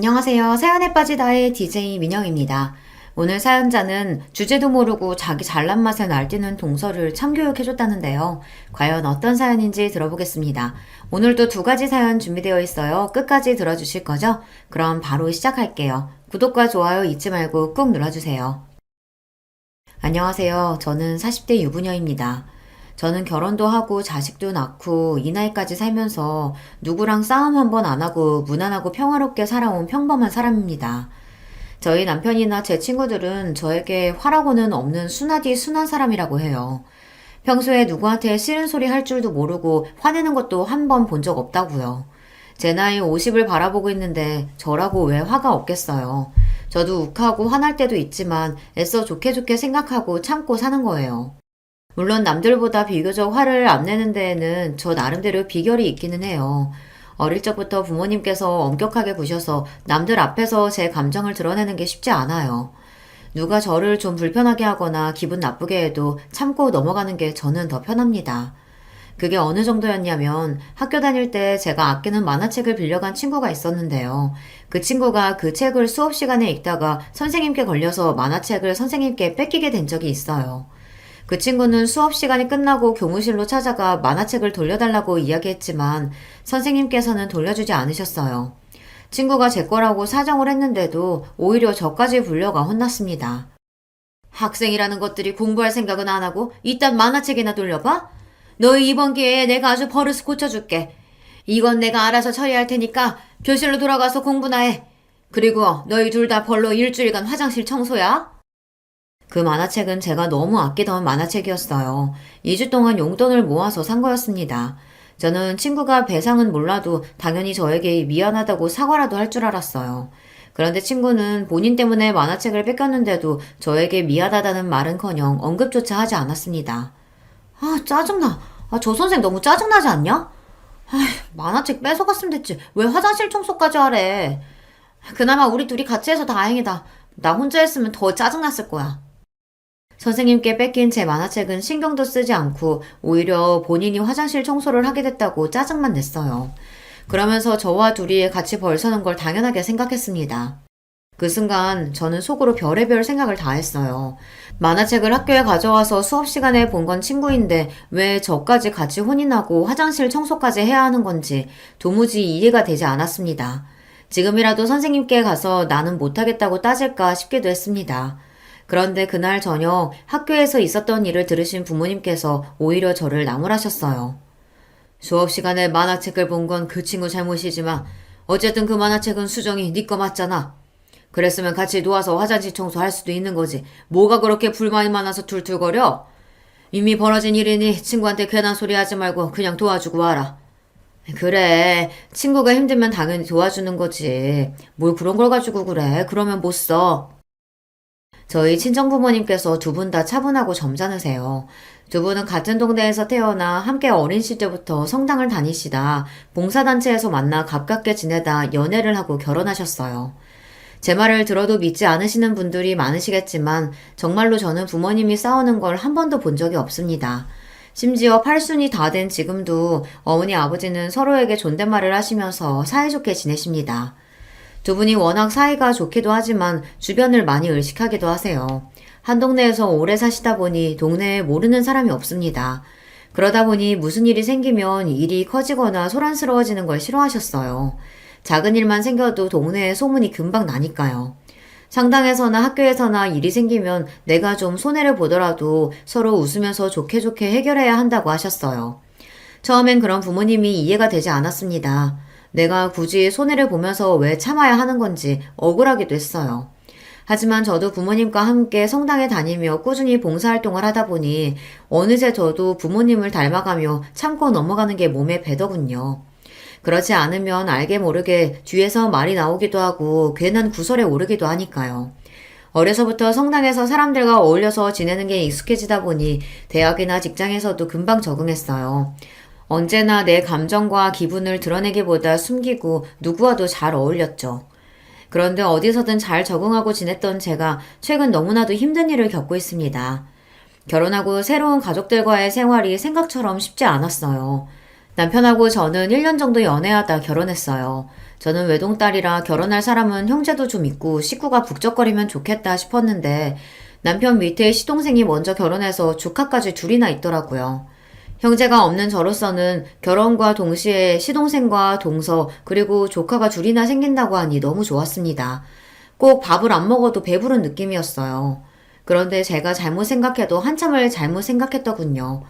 안녕하세요. 사연에 빠지다의 DJ 민영입니다. 오늘 사연자는 주제도 모르고 자기 잘난 맛에 날뛰는 동서를 참교육해줬다는데요. 과연 어떤 사연인지 들어보겠습니다. 오늘도 두 가지 사연 준비되어 있어요. 끝까지 들어주실 거죠? 그럼 바로 시작할게요. 구독과 좋아요 잊지 말고 꾹 눌러주세요. 안녕하세요. 저는 40대 유부녀입니다. 저는 결혼도 하고 자식도 낳고 이 나이까지 살면서 누구랑 싸움 한 번 안 하고 무난하고 평화롭게 살아온 평범한 사람입니다. 저희 남편이나 제 친구들은 저에게 화라고는 없는 순하디 순한 사람이라고 해요. 평소에 누구한테 싫은 소리 할 줄도 모르고 화내는 것도 한 번 본 적 없다고요. 제 나이 50을 바라보고 있는데 저라고 왜 화가 없겠어요. 저도 욱하고 화날 때도 있지만 애써 좋게 좋게 생각하고 참고 사는 거예요. 물론 남들보다 비교적 화를 안 내는 데에는 저 나름대로 비결이 있기는 해요. 어릴 적부터 부모님께서 엄격하게 구셔서 남들 앞에서 제 감정을 드러내는 게 쉽지 않아요. 누가 저를 좀 불편하게 하거나 기분 나쁘게 해도 참고 넘어가는 게 저는 더 편합니다. 그게 어느 정도였냐면 학교 다닐 때 제가 아끼는 만화책을 빌려간 친구가 있었는데요. 그 친구가 그 책을 수업 시간에 읽다가 선생님께 걸려서 만화책을 선생님께 뺏기게 된 적이 있어요. 그 친구는 수업 시간이 끝나고 교무실로 찾아가 만화책을 돌려달라고 이야기했지만 선생님께서는 돌려주지 않으셨어요. 친구가 제 거라고 사정을 했는데도 오히려 저까지 불려가 혼났습니다. 학생이라는 것들이 공부할 생각은 안 하고 이딴 만화책이나 돌려봐? 너희 이번 기회에 내가 아주 버릇을 고쳐줄게. 이건 내가 알아서 처리할 테니까 교실로 돌아가서 공부나 해. 그리고 너희 둘 다 벌로 일주일간 화장실 청소야. 그 만화책은 제가 너무 아끼던 만화책이었어요. 2주 동안 용돈을 모아서 산 거였습니다. 저는 친구가 배상은 몰라도 당연히 저에게 미안하다고 사과라도 할 줄 알았어요. 그런데 친구는 본인 때문에 만화책을 뺏겼는데도 저에게 미안하다는 말은커녕 언급조차 하지 않았습니다. 아, 짜증나. 저 선생 너무 짜증나지 않냐? 만화책 뺏어갔으면 됐지. 왜 화장실 청소까지 하래? 그나마 우리 둘이 같이 해서 다행이다. 나 혼자 했으면 더 짜증났을 거야. 선생님께 뺏긴 제 만화책은 신경도 쓰지 않고 오히려 본인이 화장실 청소를 하게 됐다고 짜증만 냈어요. 그러면서 저와 둘이 같이 벌 서는 걸 당연하게 생각했습니다. 그 순간 저는 속으로 별의별 생각을 다 했어요. 만화책을 학교에 가져와서 수업 시간에 본 건 친구인데 왜 저까지 같이 혼인하고 화장실 청소까지 해야 하는 건지 도무지 이해가 되지 않았습니다. 지금이라도 선생님께 가서 나는 못하겠다고 따질까 싶기도 했습니다. 그런데 그날 저녁 학교에서 있었던 일을 들으신 부모님께서 오히려 저를 나무라셨어요. 수업 시간에 만화책을 본 건 그 친구 잘못이지만 어쨌든 그 만화책은 수정이 네 거 맞잖아. 그랬으면 같이 놓아서 화장실 청소할 수도 있는 거지. 뭐가 그렇게 불만이 많아서 툴툴거려? 이미 벌어진 일이니 친구한테 괜한 소리 하지 말고 그냥 도와주고 와라. 그래, 친구가 힘들면 당연히 도와주는 거지. 뭘 그런 걸 가지고 그래. 그러면 못 써. 저희 친정부모님께서 두 분 다 차분하고 점잖으세요. 두 분은 같은 동네에서 태어나 함께 어린 시절부터 성당을 다니시다 봉사단체에서 만나 가깝게 지내다 연애를 하고 결혼하셨어요. 제 말을 들어도 믿지 않으시는 분들이 많으시겠지만 정말로 저는 부모님이 싸우는 걸 한 번도 본 적이 없습니다. 심지어 팔순이 다 된 지금도 어머니 아버지는 서로에게 존댓말을 하시면서 사이좋게 지내십니다. 두 분이 워낙 사이가 좋기도 하지만 주변을 많이 의식하기도 하세요. 한 동네에서 오래 사시다 보니 동네에 모르는 사람이 없습니다. 그러다 보니 무슨 일이 생기면 일이 커지거나 소란스러워지는 걸 싫어하셨어요. 작은 일만 생겨도 동네에 소문이 금방 나니까요. 상당에서나 학교에서나 일이 생기면 내가 좀 손해를 보더라도 서로 웃으면서 좋게 좋게 해결해야 한다고 하셨어요. 처음엔 그런 부모님이 이해가 되지 않았습니다. 내가 굳이 손해를 보면서 왜 참아야 하는 건지 억울하기도 했어요. 하지만 저도 부모님과 함께 성당에 다니며 꾸준히 봉사활동을 하다 보니 어느새 저도 부모님을 닮아가며 참고 넘어가는 게 몸에 배더군요. 그렇지 않으면 알게 모르게 뒤에서 말이 나오기도 하고 괜한 구설에 오르기도 하니까요. 어려서부터 성당에서 사람들과 어울려서 지내는 게 익숙해지다 보니 대학이나 직장에서도 금방 적응했어요. 언제나 내 감정과 기분을 드러내기보다 숨기고 누구와도 잘 어울렸죠. 그런데 어디서든 잘 적응하고 지냈던 제가 최근 너무나도 힘든 일을 겪고 있습니다. 결혼하고 새로운 가족들과의 생활이 생각처럼 쉽지 않았어요. 남편하고 저는 1년 정도 연애하다 결혼했어요. 저는 외동딸이라 결혼할 사람은 형제도 좀 있고 식구가 북적거리면 좋겠다 싶었는데 남편 밑에 시동생이 먼저 결혼해서 조카까지 둘이나 있더라고요. 형제가 없는 저로서는 결혼과 동시에 시동생과 동서 그리고 조카가 둘이나 생긴다고 하니 너무 좋았습니다. 꼭 밥을 안 먹어도 배부른 느낌이었어요. 그런데 제가 잘못 생각해도 한참을 잘못 생각했더군요.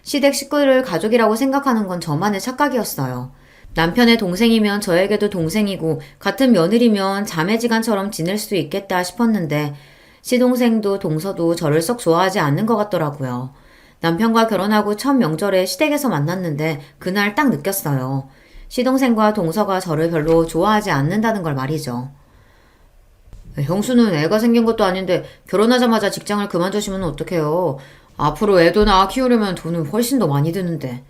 시댁 식구를 가족이라고 생각하는 건 저만의 착각이었어요. 남편의 동생이면 저에게도 동생이고 같은 며느리면 자매지간처럼 지낼 수 있겠다 싶었는데 시동생도 동서도 저를 썩 좋아하지 않는 것 같더라고요. 남편과 결혼하고 첫 명절에 시댁에서 만났는데 그날 딱 느꼈어요. 시동생과 동서가 저를 별로 좋아하지 않는다는 걸 말이죠. 형수는 애가 생긴 것도 아닌데 결혼하자마자 직장을 그만두시면 어떡해요. 앞으로 애도 낳아 키우려면 돈은 훨씬 더 많이 드는데.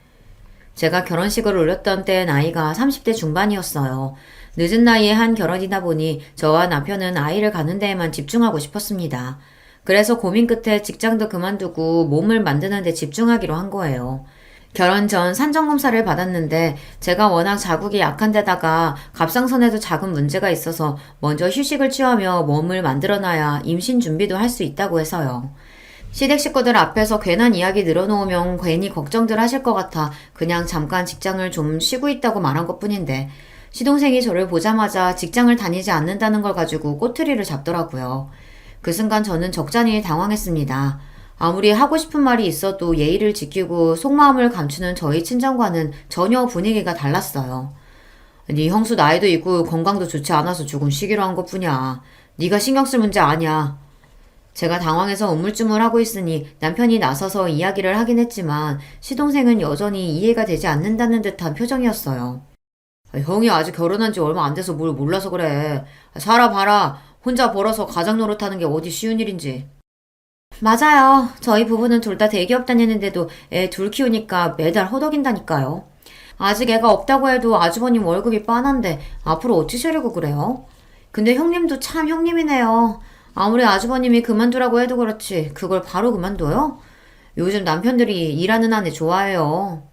제가 결혼식을 올렸던 때 나이가 30대 중반이었어요. 늦은 나이에 한 결혼이다 보니 저와 남편은 아이를 가는 데에만 집중하고 싶었습니다. 그래서 고민 끝에 직장도 그만두고 몸을 만드는 데 집중하기로 한 거예요. 결혼 전 산정검사를 받았는데 제가 워낙 자국이 약한 데다가 갑상선에도 작은 문제가 있어서 먼저 휴식을 취하며 몸을 만들어놔야 임신 준비도 할 수 있다고 해서요. 시댁 식구들 앞에서 괜한 이야기 늘어놓으면 괜히 걱정들 하실 것 같아 그냥 잠깐 직장을 좀 쉬고 있다고 말한 것 뿐인데 시동생이 저를 보자마자 직장을 다니지 않는다는 걸 가지고 꼬투리를 잡더라고요. 그 순간 저는 적잖이 당황했습니다. 아무리 하고 싶은 말이 있어도 예의를 지키고 속마음을 감추는 저희 친정과는 전혀 분위기가 달랐어요. 네 형수 나이도 있고 건강도 좋지 않아서 조금 쉬기로 한 것뿐이야. 네가 신경 쓸 문제 아니야. 제가 당황해서 우물쭈물하고 있으니 남편이 나서서 이야기를 하긴 했지만 시동생은 여전히 이해가 되지 않는다는 듯한 표정이었어요. 형이 아직 결혼한 지 얼마 안 돼서 뭘 몰라서 그래. 살아봐라. 혼자 벌어서 가장 노릇하는 게 어디 쉬운 일인지. 맞아요. 저희 부부는 둘 다 대기업 다니는데도 애 둘 키우니까 매달 허덕인다니까요. 아직 애가 없다고 해도 아주버님 월급이 빤한데 앞으로 어찌 쉬려고 그래요? 근데 형님도 참 형님이네요. 아무리 아주버님이 그만두라고 해도 그렇지 그걸 바로 그만둬요? 요즘 남편들이 일하는 아내 좋아해요.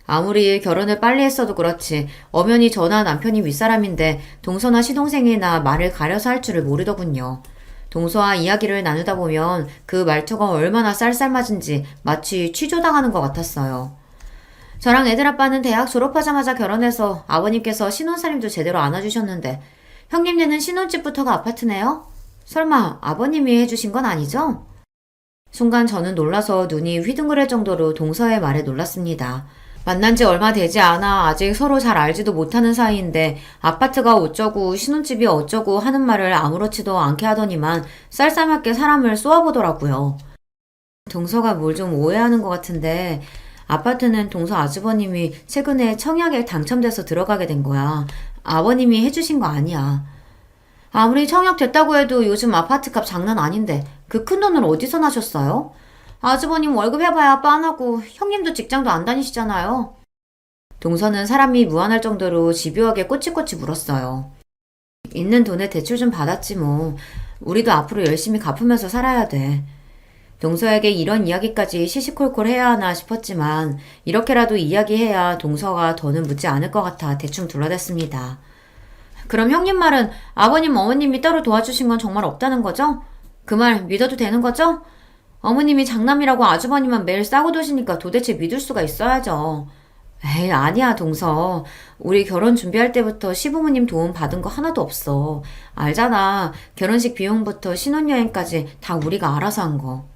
아무리 결혼을 빨리 했어도 그렇지 엄연히 저나 남편이 윗사람인데 동서나 시동생이나 말을 가려서 할 줄을 모르더군요. 동서와 이야기를 나누다 보면 그 말투가 얼마나 쌀쌀맞은지 마치 취조당하는 것 같았어요. 저랑 애들 아빠는 대학 졸업하자마자 결혼해서 아버님께서 신혼살림도 제대로 안아주셨는데 형님네는 신혼집부터가 아파트네요? 설마 아버님이 해주신 건 아니죠? 순간 저는 놀라서 눈이 휘둥그레 정도로 동서의 말에 놀랐습니다. 만난 지 얼마 되지 않아 아직 서로 잘 알지도 못하는 사이인데 아파트가 어쩌고 신혼집이 어쩌고 하는 말을 아무렇지도 않게 하더니만 쌀쌀맞게 사람을 쏘아보더라고요. 동서가 뭘 좀 오해하는 것 같은데 아파트는 동서 아주버님이 최근에 청약에 당첨돼서 들어가게 된 거야. 아버님이 해주신 거 아니야. 아무리 청약 됐다고 해도 요즘 아파트값 장난 아닌데 그 큰 돈을 어디서 나셨어요? 아주버님 월급 해봐야 빤하고 형님도 직장도 안 다니시잖아요. 동서는 사람이 무안할 정도로 집요하게 꼬치꼬치 물었어요. 있는 돈에 대출 좀 받았지 뭐. 우리도 앞으로 열심히 갚으면서 살아야 돼. 동서에게 이런 이야기까지 시시콜콜 해야 하나 싶었지만 이렇게라도 이야기해야 동서가 더는 묻지 않을 것 같아 대충 둘러댔습니다. 그럼 형님 말은 아버님 어머님이 따로 도와주신 건 정말 없다는 거죠? 그 말 믿어도 되는 거죠? 어머님이 장남이라고 아주버님만 매일 싸고 도시니까 도대체 믿을 수가 있어야죠. 에이 아니야 동서. 우리 결혼 준비할 때부터 시부모님 도움 받은 거 하나도 없어. 알잖아. 결혼식 비용부터 신혼여행까지 다 우리가 알아서 한 거.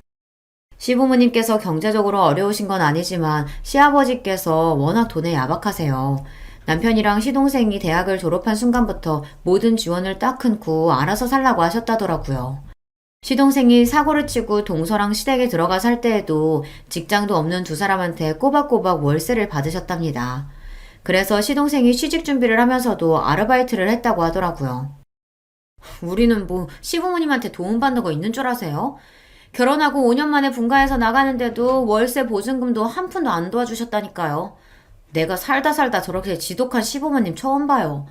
시부모님께서 경제적으로 어려우신 건 아니지만 시아버지께서 워낙 돈에 야박하세요. 남편이랑 시동생이 대학을 졸업한 순간부터 모든 지원을 딱 끊고 알아서 살라고 하셨다더라고요. 시동생이 사고를 치고 동서랑 시댁에 들어가 살 때에도 직장도 없는 두 사람한테 꼬박꼬박 월세를 받으셨답니다. 그래서 시동생이 취직 준비를 하면서도 아르바이트를 했다고 하더라고요. 우리는 뭐 시부모님한테 도움받는 거 있는 줄 아세요? 결혼하고 5년 만에 분가해서 나가는데도 월세 보증금도 한 푼도 안 도와주셨다니까요. 내가 살다 저렇게 지독한 시부모님 처음 봐요.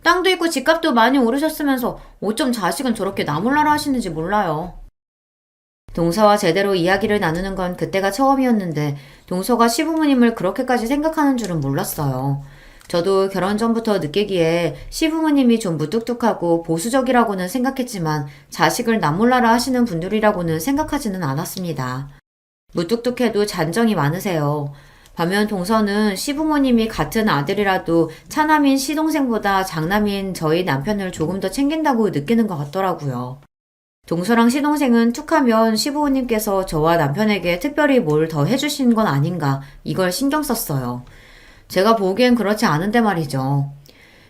땅도 있고 집값도 많이 오르셨으면서 어쩜 자식은 저렇게 나몰라라 하시는지 몰라요. 동서와 제대로 이야기를 나누는 건 그때가 처음이었는데 동서가 시부모님을 그렇게까지 생각하는 줄은 몰랐어요. 저도 결혼 전부터 느끼기에 시부모님이 좀 무뚝뚝하고 보수적이라고는 생각했지만 자식을 남몰라라 하시는 분들이라고는 생각하지는 않았습니다. 무뚝뚝해도 잔정이 많으세요. 반면 동서는 시부모님이 같은 아들이라도 차남인 시동생보다 장남인 저희 남편을 조금 더 챙긴다고 느끼는 것 같더라고요. 동서랑 시동생은 툭하면 시부모님께서 저와 남편에게 특별히 뭘 더 해주신 건 아닌가 이걸 신경 썼어요. 제가 보기엔 그렇지 않은데 말이죠.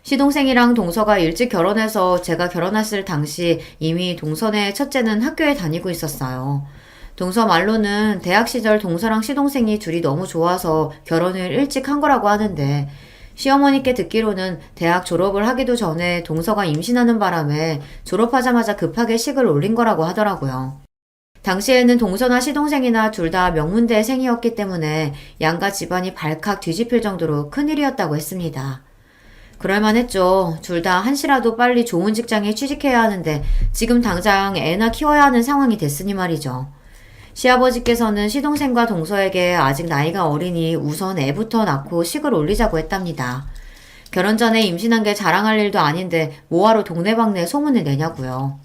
시동생이랑 동서가 일찍 결혼해서 제가 결혼했을 당시 이미 동서네 첫째는 학교에 다니고 있었어요. 동서 말로는 대학 시절 동서랑 시동생이 둘이 너무 좋아서 결혼을 일찍 한 거라고 하는데 시어머니께 듣기로는 대학 졸업을 하기도 전에 동서가 임신하는 바람에 졸업하자마자 급하게 식을 올린 거라고 하더라고요. 당시에는 동서나 시동생이나 둘 다 명문대생이었기 때문에 양가 집안이 발칵 뒤집힐 정도로 큰일이었다고 했습니다. 그럴만했죠. 둘 다 한시라도 빨리 좋은 직장에 취직해야 하는데 지금 당장 애나 키워야 하는 상황이 됐으니 말이죠. 시아버지께서는 시동생과 동서에게 아직 나이가 어리니 우선 애부터 낳고 식을 올리자고 했답니다. 결혼 전에 임신한 게 자랑할 일도 아닌데 뭐하러 동네방네 소문을 내냐고요.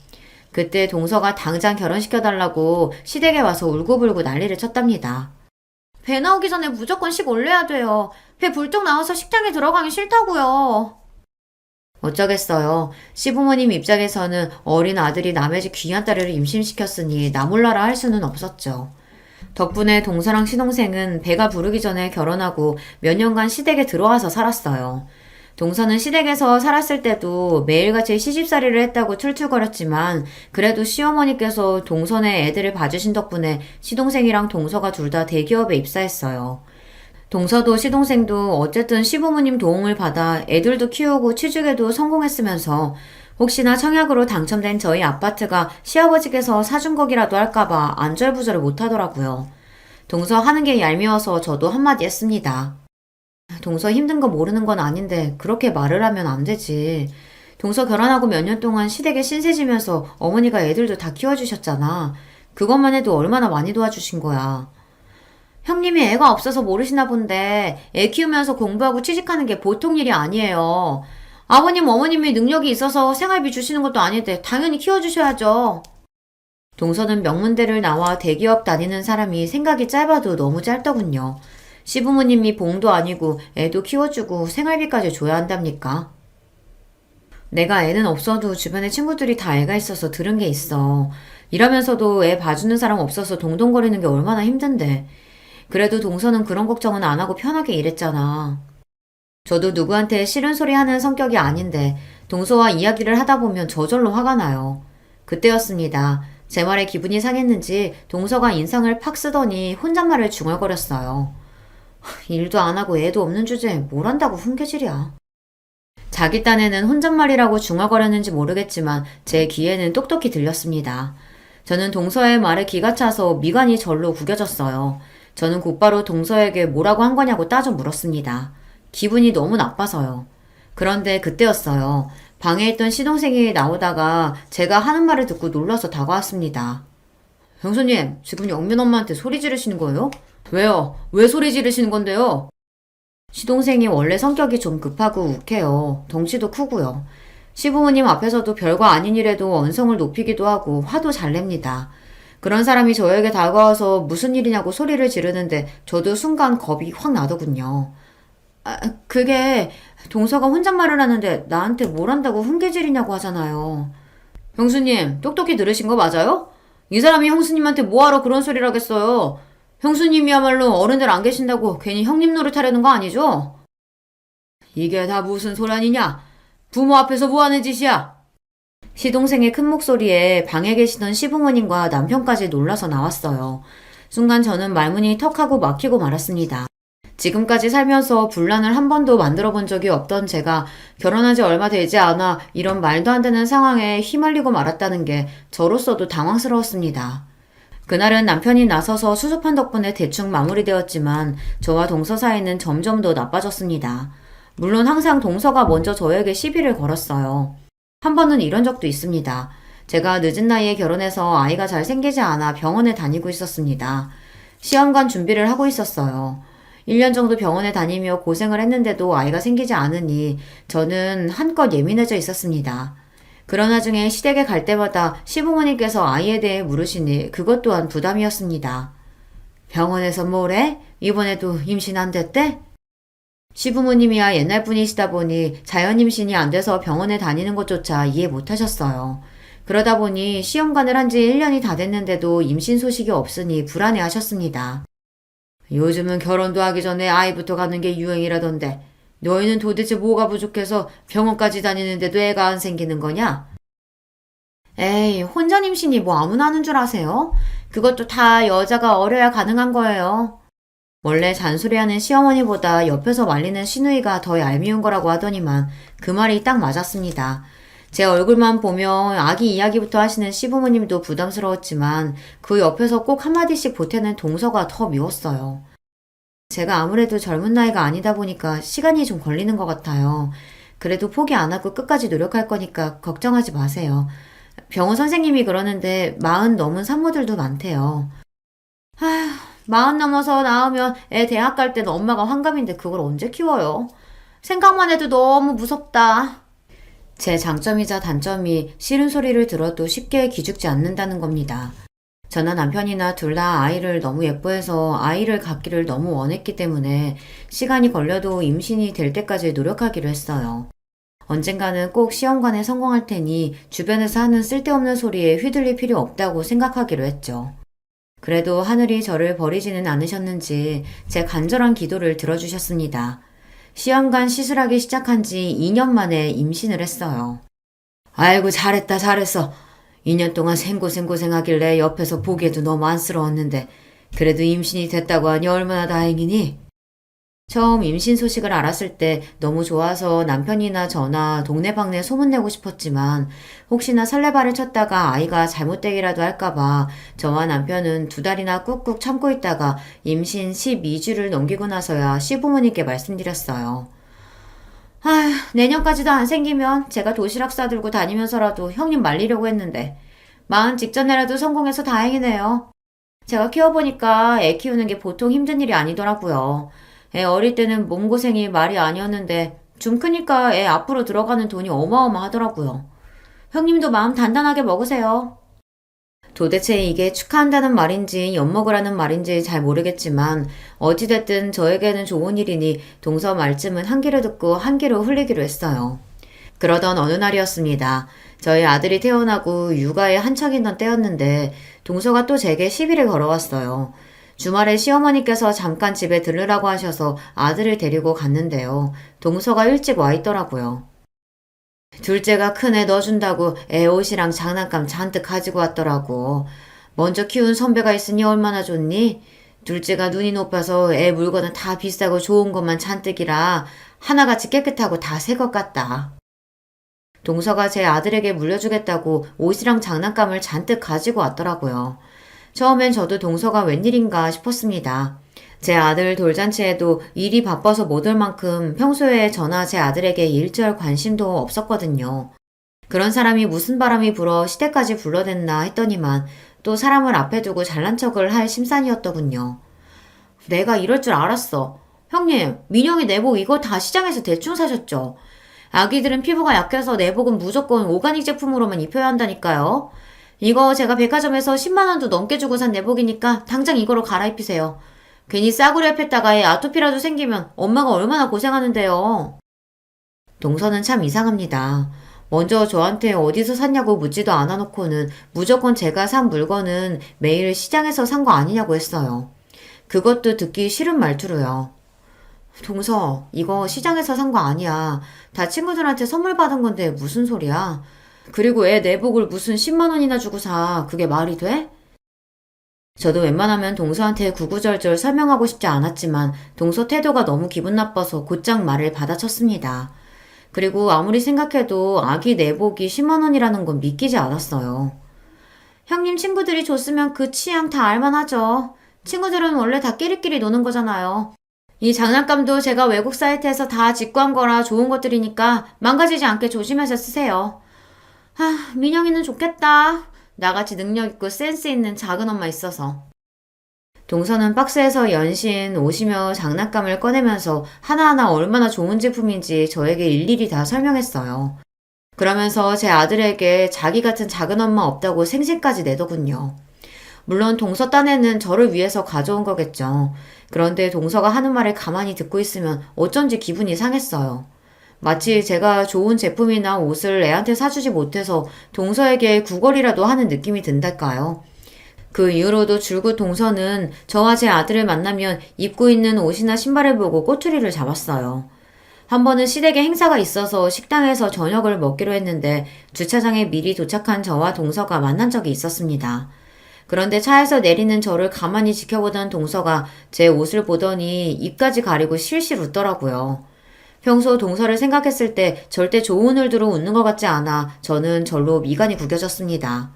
그때 동서가 당장 결혼시켜달라고 시댁에 와서 울고불고 난리를 쳤답니다. 배 나오기 전에 무조건 식 올려야 돼요. 배 불뚝 나와서 식장에 들어가기 싫다고요. 어쩌겠어요. 시부모님 입장에서는 어린 아들이 남의 집 귀한 딸을 임신시켰으니 나몰라라 할 수는 없었죠. 덕분에 동서랑 시동생은 배가 부르기 전에 결혼하고 몇 년간 시댁에 들어와서 살았어요. 동서는 시댁에서 살았을 때도 매일같이 시집살이를 했다고 툴툴거렸지만 그래도 시어머니께서 동서네 애들을 봐주신 덕분에 시동생이랑 동서가 둘 다 대기업에 입사했어요. 동서도 시동생도 어쨌든 시부모님 도움을 받아 애들도 키우고 취직에도 성공했으면서 혹시나 청약으로 당첨된 저희 아파트가 시아버지께서 사준 거기라도 할까봐 안절부절을 못하더라고요. 동서 하는 게 얄미워서 저도 한마디 했습니다. 동서 힘든 거 모르는 건 아닌데 그렇게 말을 하면 안 되지. 동서 결혼하고 몇 년 동안 시댁에 신세지면서 어머니가 애들도 다 키워주셨잖아. 그것만 해도 얼마나 많이 도와주신 거야. 형님이 애가 없어서 모르시나 본데 애 키우면서 공부하고 취직하는 게 보통 일이 아니에요. 아버님, 어머님이 능력이 있어서 생활비 주시는 것도 아닌데 당연히 키워주셔야죠. 동서는 명문대를 나와 대기업 다니는 사람이 생각이 짧아도 너무 짧더군요. 시부모님이 봉도 아니고 애도 키워주고 생활비까지 줘야 한답니까? 내가 애는 없어도 주변에 친구들이 다 애가 있어서 들은 게 있어. 이러면서도 애 봐주는 사람 없어서 동동거리는 게 얼마나 힘든데. 그래도 동서는 그런 걱정은 안 하고 편하게 일했잖아. 저도 누구한테 싫은 소리 하는 성격이 아닌데 동서와 이야기를 하다 보면 저절로 화가 나요. 그때였습니다. 제 말에 기분이 상했는지 동서가 인상을 팍 쓰더니 혼잣말을 중얼거렸어요. 일도 안 하고 애도 없는 주제에 뭘 한다고 훈계질이야. 자기 딴에는 혼잣말이라고 중얼거렸는지 모르겠지만 제 귀에는 똑똑히 들렸습니다. 저는 동서의 말에 기가 차서 미간이 절로 구겨졌어요. 저는 곧바로 동서에게 뭐라고 한 거냐고 따져 물었습니다. 기분이 너무 나빠서요. 그런데 그때였어요. 방에 있던 시동생이 나오다가 제가 하는 말을 듣고 놀라서 다가왔습니다. 형수님, 지금 영민 엄마한테 소리 지르시는 거예요? 왜요? 왜 소리 지르시는 건데요? 시동생이 원래 성격이 좀 급하고 욱해요. 덩치도 크고요. 시부모님 앞에서도 별거 아닌 일에도 언성을 높이기도 하고 화도 잘 냅니다. 그런 사람이 저에게 다가와서 무슨 일이냐고 소리를 지르는데 저도 순간 겁이 확 나더군요. 그게 동서가 혼잣말을 하는데 나한테 뭘 한다고 훈계질이냐고 하잖아요. 형수님, 똑똑히 들으신 거 맞아요? 이 사람이 형수님한테 뭐하러 그런 소리를 하겠어요? 형수님이야말로 어른들 안 계신다고 괜히 형님 노릇하려는 거 아니죠? 이게 다 무슨 소란이냐? 부모 앞에서 뭐하는 짓이야? 시동생의 큰 목소리에 방에 계시던 시부모님과 남편까지 놀라서 나왔어요. 순간 저는 말문이 턱하고 막히고 말았습니다. 지금까지 살면서 분란을 한 번도 만들어 본 적이 없던 제가 결혼한 지 얼마 되지 않아 이런 말도 안 되는 상황에 휘말리고 말았다는 게 저로서도 당황스러웠습니다. 그날은 남편이 나서서 수습한 덕분에 대충 마무리되었지만 저와 동서 사이는 점점 더 나빠졌습니다. 물론 항상 동서가 먼저 저에게 시비를 걸었어요. 한 번은 이런 적도 있습니다. 제가 늦은 나이에 결혼해서 아이가 잘 생기지 않아 병원에 다니고 있었습니다. 시험관 준비를 하고 있었어요. 1년 정도 병원에 다니며 고생을 했는데도 아이가 생기지 않으니 저는 한껏 예민해져 있었습니다. 그런 와중에 시댁에 갈 때마다 시부모님께서 아이에 대해 물으시니 그것 또한 부담이었습니다. 병원에서 뭐래? 이번에도 임신 안 됐대? 시부모님이야 옛날 분이시다 보니 자연 임신이 안 돼서 병원에 다니는 것조차 이해 못 하셨어요. 그러다 보니 시험관을 한 지 1년이 다 됐는데도 임신 소식이 없으니 불안해 하셨습니다. 요즘은 결혼도 하기 전에 아이부터 가는 게 유행이라던데 너희는 도대체 뭐가 부족해서 병원까지 다니는데도 애가 안 생기는 거냐? 에이, 혼전 임신이 뭐 아무나 하는 줄 아세요? 그것도 다 여자가 어려야 가능한 거예요. 원래 잔소리하는 시어머니보다 옆에서 말리는 시누이가 더 얄미운 거라고 하더니만 그 말이 딱 맞았습니다. 제 얼굴만 보면 아기 이야기부터 하시는 시부모님도 부담스러웠지만 그 옆에서 꼭 한마디씩 보태는 동서가 더 미웠어요. 제가 아무래도 젊은 나이가 아니다 보니까 시간이 좀 걸리는 것 같아요. 그래도 포기 안 하고 끝까지 노력할 거니까 걱정하지 마세요. 병원 선생님이 그러는데 40 넘은 산모들도 많대요. 아휴, 40 넘어서 낳으면 애 대학 갈 때는 엄마가 환갑인데 그걸 언제 키워요? 생각만 해도 너무 무섭다. 제 장점이자 단점이 싫은 소리를 들어도 쉽게 기죽지 않는다는 겁니다. 저나 남편이나 둘 다 아이를 너무 예뻐해서 아이를 갖기를 너무 원했기 때문에 시간이 걸려도 임신이 될 때까지 노력하기로 했어요. 언젠가는 꼭 시험관에 성공할 테니 주변에서 하는 쓸데없는 소리에 휘둘릴 필요 없다고 생각하기로 했죠. 그래도 하늘이 저를 버리지는 않으셨는지 제 간절한 기도를 들어주셨습니다. 시험관 시술하기 시작한 지 2년 만에 임신을 했어요. 아이고 잘했다 잘했어. 2년 동안 생고생고생하길래 옆에서 보기에도 너무 안쓰러웠는데 그래도 임신이 됐다고 하니 얼마나 다행이니? 처음 임신 소식을 알았을 때 너무 좋아서 남편이나 저나 동네방네 소문내고 싶었지만 혹시나 설레발을 쳤다가 아이가 잘못되기라도 할까봐 저와 남편은 2달이나 꾹꾹 참고 있다가 임신 12주를 넘기고 나서야 시부모님께 말씀드렸어요. 아휴, 내년까지도 안 생기면 제가 도시락 싸들고 다니면서라도 형님 말리려고 했는데 40 직전에라도 성공해서 다행이네요. 제가 키워보니까 애 키우는 게 보통 힘든 일이 아니더라고요. 애 어릴 때는 몸고생이 말이 아니었는데 좀 크니까 애 앞으로 들어가는 돈이 어마어마하더라고요. 형님도 마음 단단하게 먹으세요. 도대체 이게 축하한다는 말인지 엿먹으라는 말인지 잘 모르겠지만 어찌됐든 저에게는 좋은 일이니 동서 말쯤은 한 귀로 듣고 한 귀로 흘리기로 했어요. 그러던 어느 날이었습니다. 저희 아들이 태어나고 육아에 한창이던 때였는데 동서가 또 제게 시비를 걸어왔어요. 주말에 시어머니께서 잠깐 집에 들르라고 하셔서 아들을 데리고 갔는데요. 동서가 일찍 와 있더라고요. 둘째가 큰 애 넣어준다고 애 옷이랑 장난감 잔뜩 가지고 왔더라고. 먼저 키운 선배가 있으니 얼마나 좋니? 둘째가 눈이 높아서 애 물건은 다 비싸고 좋은 것만 잔뜩이라 하나같이 깨끗하고 다 새 것 같다. 동서가 제 아들에게 물려주겠다고 옷이랑 장난감을 잔뜩 가지고 왔더라고요. 처음엔 저도 동서가 웬일인가 싶었습니다. 제 아들 돌잔치에도 일이 바빠서 못 올 만큼 평소에 저나 제 아들에게 일절 관심도 없었거든요. 그런 사람이 무슨 바람이 불어 시댁까지 불러댔나 했더니만 또 사람을 앞에 두고 잘난 척을 할 심산이었더군요. 내가 이럴 줄 알았어. 형님, 민영이 내복 이거 다 시장에서 대충 사셨죠? 아기들은 피부가 약해서 내복은 무조건 오가닉 제품으로만 입혀야 한다니까요. 이거 제가 백화점에서 10만 원도 넘게 주고 산 내복이니까 당장 이거로 갈아입히세요. 괜히 싸구려 입혔다가 애 아토피라도 생기면 엄마가 얼마나 고생하는데요. 동서는 참 이상합니다. 먼저 저한테 어디서 샀냐고 묻지도 않아 놓고는 무조건 제가 산 물건은 매일 시장에서 산 거 아니냐고 했어요. 그것도 듣기 싫은 말투로요. 동서, 이거 시장에서 산 거 아니야. 다 친구들한테 선물 받은 건데 무슨 소리야. 그리고 애 내복을 무슨 10만 원이나 주고 사. 그게 말이 돼? 저도 웬만하면 동서한테 구구절절 설명하고 싶지 않았지만 동서 태도가 너무 기분 나빠서 곧장 말을 받아쳤습니다. 그리고 아무리 생각해도 아기 내복이 10만 원이라는 건 믿기지 않았어요. 형님 친구들이 줬으면 그 취향 다 알만하죠. 친구들은 원래 다 끼리끼리 노는 거잖아요. 이 장난감도 제가 외국 사이트에서 다 직구한 거라 좋은 것들이니까 망가지지 않게 조심해서 쓰세요. 민영이는 좋겠다. 나같이 능력 있고 센스 있는 작은 엄마 있어서. 동서는 박스에서 연신 옷이며 장난감을 꺼내면서 하나하나 얼마나 좋은 제품인지 저에게 일일이 다 설명했어요. 그러면서 제 아들에게 자기 같은 작은 엄마 없다고 생신까지 내더군요. 물론 동서 딴에는 저를 위해서 가져온 거겠죠. 그런데 동서가 하는 말을 가만히 듣고 있으면 어쩐지 기분이 상했어요. 마치 제가 좋은 제품이나 옷을 애한테 사주지 못해서 동서에게 구걸이라도 하는 느낌이 든달까요? 그 이후로도 줄곧 동서는 저와 제 아들을 만나면 입고 있는 옷이나 신발을 보고 꼬투리를 잡았어요. 한 번은 시댁에 행사가 있어서 식당에서 저녁을 먹기로 했는데 주차장에 미리 도착한 저와 동서가 만난 적이 있었습니다. 그런데 차에서 내리는 저를 가만히 지켜보던 동서가 제 옷을 보더니 입까지 가리고 실실 웃더라고요. 평소 동서를 생각했을 때 절대 좋은 얼굴로 웃는 것 같지 않아 저는 절로 미간이 구겨졌습니다.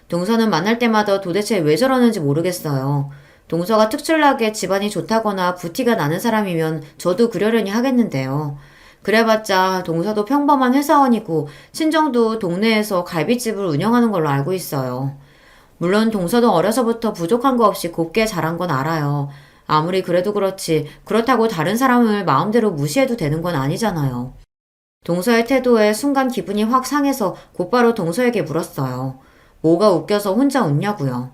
동서는 만날 때마다 도대체 왜 저러는지 모르겠어요. 동서가 특출나게 집안이 좋다거나 부티가 나는 사람이면 저도 그러려니 하겠는데요. 그래봤자 동서도 평범한 회사원이고 친정도 동네에서 갈비집을 운영하는 걸로 알고 있어요. 물론 동서도 어려서부터 부족한 거 없이 곱게 자란 건 알아요. 아무리 그래도 그렇지 그렇다고 다른 사람을 마음대로 무시해도 되는 건 아니잖아요. 동서의 태도에 순간 기분이 확 상해서 곧바로 동서에게 물었어요. 뭐가 웃겨서 혼자 웃냐고요.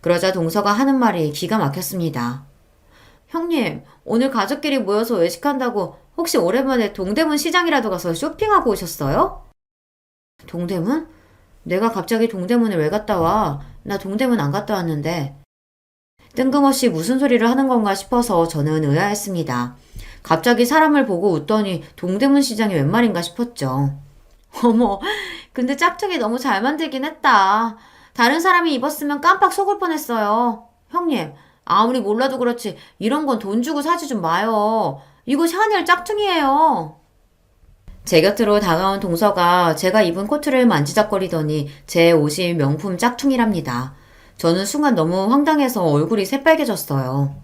그러자 동서가 하는 말이 기가 막혔습니다. 형님, 오늘 가족끼리 모여서 외식한다고 혹시 오랜만에 동대문 시장이라도 가서 쇼핑하고 오셨어요? 동대문? 내가 갑자기 동대문을 왜 갔다 와? 나 동대문 안 갔다 왔는데. 뜬금없이 무슨 소리를 하는 건가 싶어서 저는 의아했습니다. 갑자기 사람을 보고 웃더니 동대문 시장이 웬 말인가 싶었죠. 어머, 근데 짝퉁이 너무 잘 만들긴 했다. 다른 사람이 입었으면 깜빡 속을 뻔했어요. 형님, 아무리 몰라도 그렇지 이런 건 돈 주고 사지 좀 마요. 이거 샤넬 짝퉁이에요. 제 곁으로 다가온 동서가 제가 입은 코트를 만지작거리더니 제 옷이 명품 짝퉁이랍니다. 저는 순간 너무 황당해서 얼굴이 새빨개졌어요.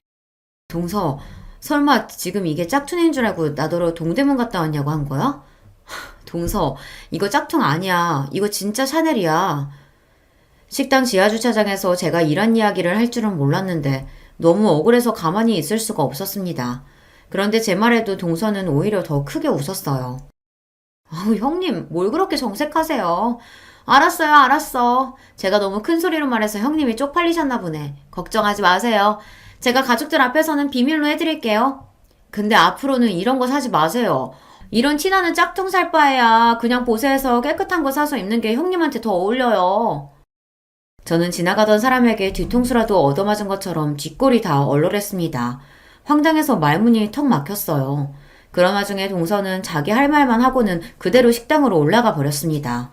동서, 설마 지금 이게 짝퉁인 줄 알고 나더러 동대문 갔다 왔냐고 한 거야? 동서, 이거 짝퉁 아니야. 이거 진짜 샤넬이야. 식당 지하주차장에서 제가 이런 이야기를 할 줄은 몰랐는데 너무 억울해서 가만히 있을 수가 없었습니다. 그런데 제 말에도 동서는 오히려 더 크게 웃었어요. 아우, 형님, 뭘 그렇게 정색하세요? 알았어요, 알았어. 제가 너무 큰 소리로 말해서 형님이 쪽팔리셨나 보네. 걱정하지 마세요. 제가 가족들 앞에서는 비밀로 해드릴게요. 근데 앞으로는 이런 거 사지 마세요. 이런 티나는 짝퉁 살 바에야 그냥 보세에서 깨끗한 거 사서 입는 게 형님한테 더 어울려요. 저는 지나가던 사람에게 뒤통수라도 얻어맞은 것처럼 뒷골이 다 얼얼했습니다. 황당해서 말문이 턱 막혔어요. 그런 와중에 동서는 자기 할 말만 하고는 그대로 식당으로 올라가 버렸습니다.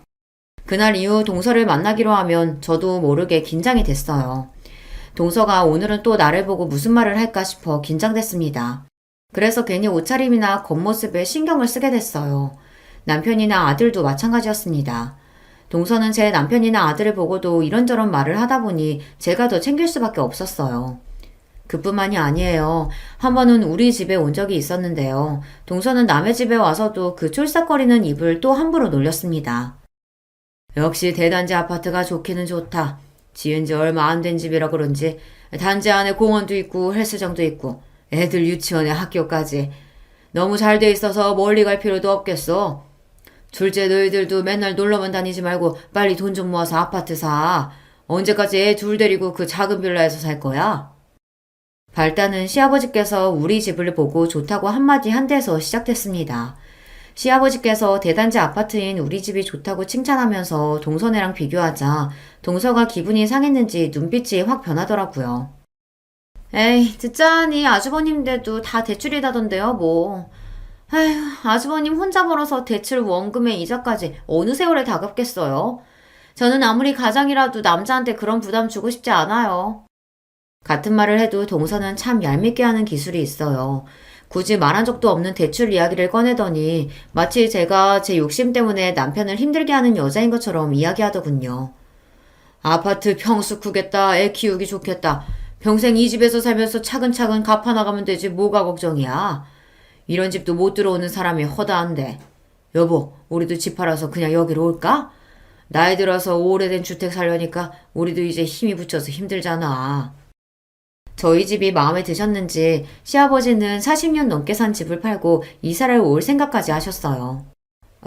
그날 이후 동서를 만나기로 하면 저도 모르게 긴장이 됐어요. 동서가 오늘은 또 나를 보고 무슨 말을 할까 싶어 긴장됐습니다. 그래서 괜히 옷차림이나 겉모습에 신경을 쓰게 됐어요. 남편이나 아들도 마찬가지였습니다. 동서는 제 남편이나 아들을 보고도 이런저런 말을 하다 보니 제가 더 챙길 수밖에 없었어요. 그뿐만이 아니에요. 한 번은 우리 집에 온 적이 있었는데요. 동서는 남의 집에 와서도 그 쫄싹거리는 입을 또 함부로 놀렸습니다. 역시 대단지 아파트가 좋기는 좋다. 지은 지 얼마 안 된 집이라 그런지 단지 안에 공원도 있고 헬스장도 있고 애들 유치원에 학교까지 너무 잘 돼 있어서 멀리 갈 필요도 없겠어. 둘째 너희들도 맨날 놀러만 다니지 말고 빨리 돈 좀 모아서 아파트 사. 언제까지 애 둘 데리고 그 작은 빌라에서 살 거야? 발단은 시아버지께서 우리 집을 보고 좋다고 한마디 한 데서 시작됐습니다. 시아버지께서 대단지 아파트인 우리 집이 좋다고 칭찬하면서 동서네랑 비교하자 동서가 기분이 상했는지 눈빛이 확 변하더라고요. 에이, 듣자하니 아주버님들도 다 대출이다던데요, 뭐. 에휴, 아주버님 혼자 벌어서 대출 원금에 이자까지 어느 세월에 다 갚겠어요? 저는 아무리 가장이라도 남자한테 그런 부담 주고 싶지 않아요. 같은 말을 해도 동서는 참 얄밉게 하는 기술이 있어요. 굳이 말한 적도 없는 대출 이야기를 꺼내더니 마치 제가 제 욕심 때문에 남편을 힘들게 하는 여자인 것처럼 이야기하더군요. 아파트 평수 크겠다, 애 키우기 좋겠다. 평생 이 집에서 살면서 차근차근 갚아나가면 되지 뭐가 걱정이야. 이런 집도 못 들어오는 사람이 허다한데. 여보, 우리도 집 팔아서 그냥 여기로 올까? 나이 들어서 오래된 주택 살려니까 우리도 이제 힘이 붙여서 힘들잖아. 저희 집이 마음에 드셨는지 시아버지는 40년 넘게 산 집을 팔고 이사를 올 생각까지 하셨어요.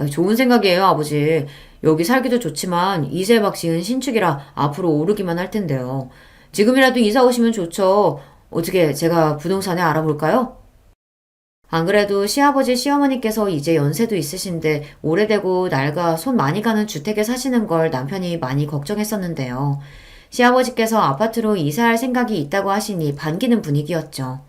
좋은 생각이에요, 아버지. 여기 살기도 좋지만 이세박 씨는 신축이라 앞으로 오르기만 할 텐데요. 지금이라도 이사 오시면 좋죠. 어떻게 제가 부동산에 알아볼까요? 안 그래도 시아버지 시어머니께서 이제 연세도 있으신데 오래되고 낡아 손 많이 가는 주택에 사시는 걸 남편이 많이 걱정했었는데요. 시아버지께서 아파트로 이사할 생각이 있다고 하시니 반기는 분위기였죠.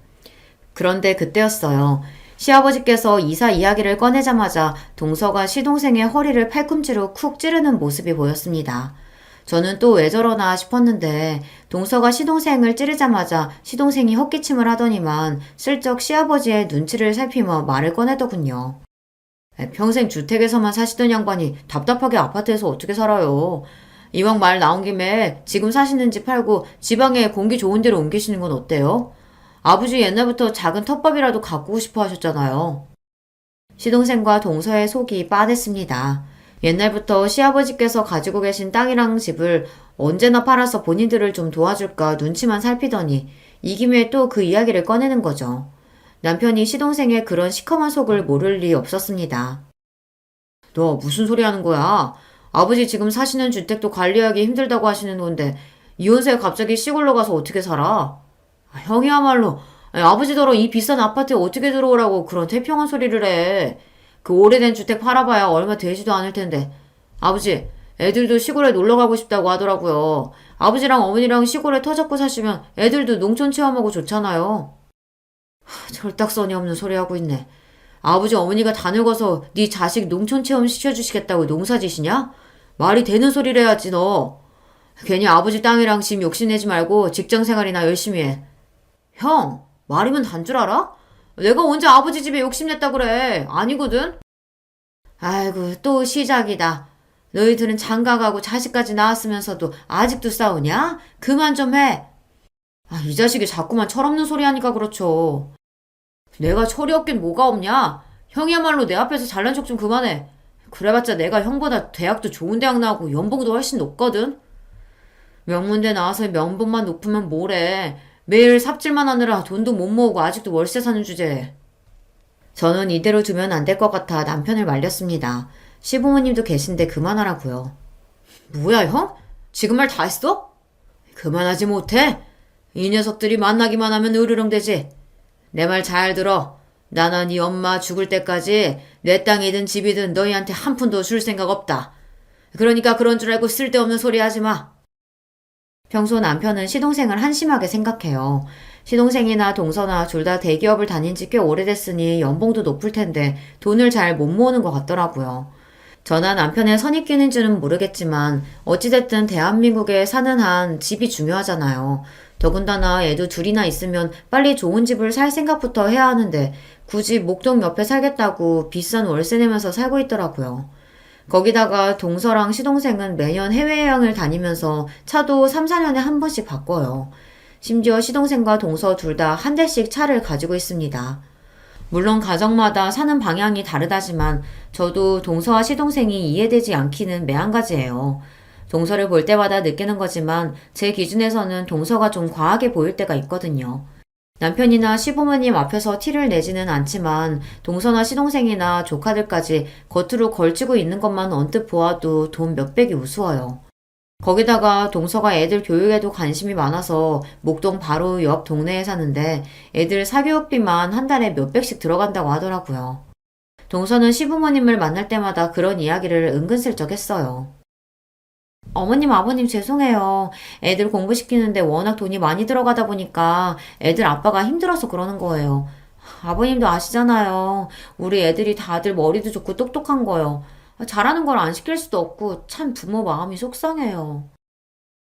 그런데 그때였어요. 시아버지께서 이사 이야기를 꺼내자마자 동서가 시동생의 허리를 팔꿈치로 쿡 찌르는 모습이 보였습니다. 저는 또 왜 저러나 싶었는데 동서가 시동생을 찌르자마자 시동생이 헛기침을 하더니만 슬쩍 시아버지의 눈치를 살피며 말을 꺼내더군요. 평생 주택에서만 사시던 양반이 답답하게 아파트에서 어떻게 살아요. 이왕 말 나온 김에 지금 사시는 집 팔고 지방에 공기 좋은 데로 옮기시는 건 어때요? 아버지 옛날부터 작은 텃밭이라도 가꾸고 싶어 하셨잖아요. 시동생과 동서의 속이 빠댔습니다. 옛날부터 시아버지께서 가지고 계신 땅이랑 집을 언제나 팔아서 본인들을 좀 도와줄까 눈치만 살피더니 이 김에 또 그 이야기를 꺼내는 거죠. 남편이 시동생의 그런 시커먼 속을 모를 리 없었습니다. 너 무슨 소리 하는 거야? 아버지 지금 사시는 주택도 관리하기 힘들다고 하시는 건데 이혼세 갑자기 시골로 가서 어떻게 살아? 형이야말로 아버지더러 이 비싼 아파트에 어떻게 들어오라고 그런 태평한 소리를 해. 그 오래된 주택 팔아봐야 얼마 되지도 않을 텐데. 아버지, 애들도 시골에 놀러 가고 싶다고 하더라고요. 아버지랑 어머니랑 시골에 터 잡고 사시면 애들도 농촌 체험하고 좋잖아요. 철딱서니 없는 소리 하고 있네. 아버지 어머니가 다 늙어서 네 자식 농촌 체험 시켜주시겠다고 농사지시냐? 말이 되는 소리를 해야지 너. 괜히 아버지 땅이랑 집 욕심내지 말고 직장 생활이나 열심히 해. 형, 말이면 단 줄 알아? 내가 언제 아버지 집에 욕심냈다 그래. 아니거든? 아이고, 또 시작이다. 너희들은 장가가고 자식까지 낳았으면서도 아직도 싸우냐? 그만 좀 해. 이 자식이 자꾸만 철없는 소리 하니까 그렇죠. 내가 철이 없긴 뭐가 없냐? 형이야말로 내 앞에서 잘난 척 좀 그만해. 그래봤자 내가 형보다 대학도 좋은 대학 나오고 연봉도 훨씬 높거든? 명문대 나와서 명분만 높으면 뭐래. 매일 삽질만 하느라 돈도 못 모으고 아직도 월세 사는 주제에. 저는 이대로 두면 안 될 것 같아 남편을 말렸습니다. 시부모님도 계신데 그만하라고요. 뭐야 형? 지금 말 다 했어? 그만하지 못해? 이 녀석들이 만나기만 하면 으르렁대지. 내 말 잘 들어. 나는 네 엄마 죽을 때까지 내 땅이든 집이든 너희한테 한 푼도 줄 생각 없다. 그러니까 그런 줄 알고 쓸데없는 소리 하지 마. 평소 남편은 시동생을 한심하게 생각해요. 시동생이나 동서나 둘 다 대기업을 다닌 지 꽤 오래됐으니 연봉도 높을 텐데 돈을 잘 못 모으는 것 같더라고요. 저나 남편의 선입견인지는 모르겠지만 어찌됐든 대한민국에 사는 한 집이 중요하잖아요. 더군다나 애도 둘이나 있으면 빨리 좋은 집을 살 생각부터 해야 하는데 굳이 목동 옆에 살겠다고 비싼 월세 내면서 살고 있더라고요. 거기다가 동서랑 시동생은 매년 해외여행을 다니면서 차도 3, 4년에 한 번씩 바꿔요. 심지어 시동생과 동서 둘 다 한 대씩 차를 가지고 있습니다. 물론 가정마다 사는 방향이 다르다지만 저도 동서와 시동생이 이해되지 않기는 매한가지예요. 동서를 볼 때마다 느끼는 거지만 제 기준에서는 동서가 좀 과하게 보일 때가 있거든요. 남편이나 시부모님 앞에서 티를 내지는 않지만 동서나 시동생이나 조카들까지 겉으로 걸치고 있는 것만 언뜻 보아도 돈 몇백이 우스워요. 거기다가 동서가 애들 교육에도 관심이 많아서 목동 바로 옆 동네에 사는데 애들 사교육비만 한 달에 몇백씩 들어간다고 하더라고요. 동서는 시부모님을 만날 때마다 그런 이야기를 은근슬쩍 했어요. 어머님, 아버님 죄송해요. 애들 공부시키는데 워낙 돈이 많이 들어가다 보니까 애들 아빠가 힘들어서 그러는 거예요. 아버님도 아시잖아요. 우리 애들이 다들 머리도 좋고 똑똑한 거요. 잘하는 걸 안 시킬 수도 없고 참 부모 마음이 속상해요.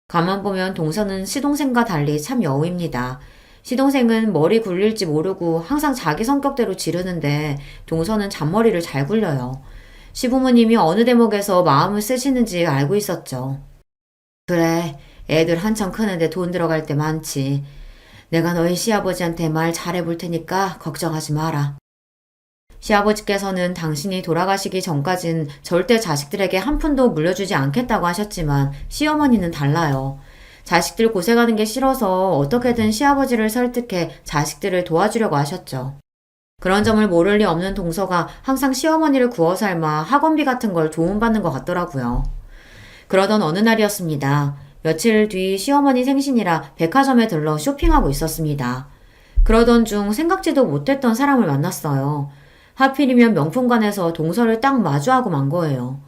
가만 보면 동서는 시동생과 달리 참 여우입니다. 시동생은 머리 굴릴지 모르고 항상 자기 성격대로 지르는데 동서는 잔머리를 잘 굴려요. 시부모님이 어느 대목에서 마음을 쓰시는지 알고 있었죠. 그래, 애들 한참 크는데 돈 들어갈 때 많지. 내가 너희 시아버지한테 말 잘해볼 테니까 걱정하지 마라. 시아버지께서는 당신이 돌아가시기 전까진 절대 자식들에게 한 푼도 물려주지 않겠다고 하셨지만 시어머니는 달라요. 자식들 고생하는 게 싫어서 어떻게든 시아버지를 설득해 자식들을 도와주려고 하셨죠. 그런 점을 모를 리 없는 동서가 항상 시어머니를 구워 삶아 학원비 같은 걸 도움받는 것 같더라고요. 그러던 어느 날이었습니다. 며칠 뒤 시어머니 생신이라 백화점에 들러 쇼핑하고 있었습니다. 그러던 중 생각지도 못했던 사람을 만났어요. 하필이면 명품관에서 동서를 딱 마주하고 만 거예요.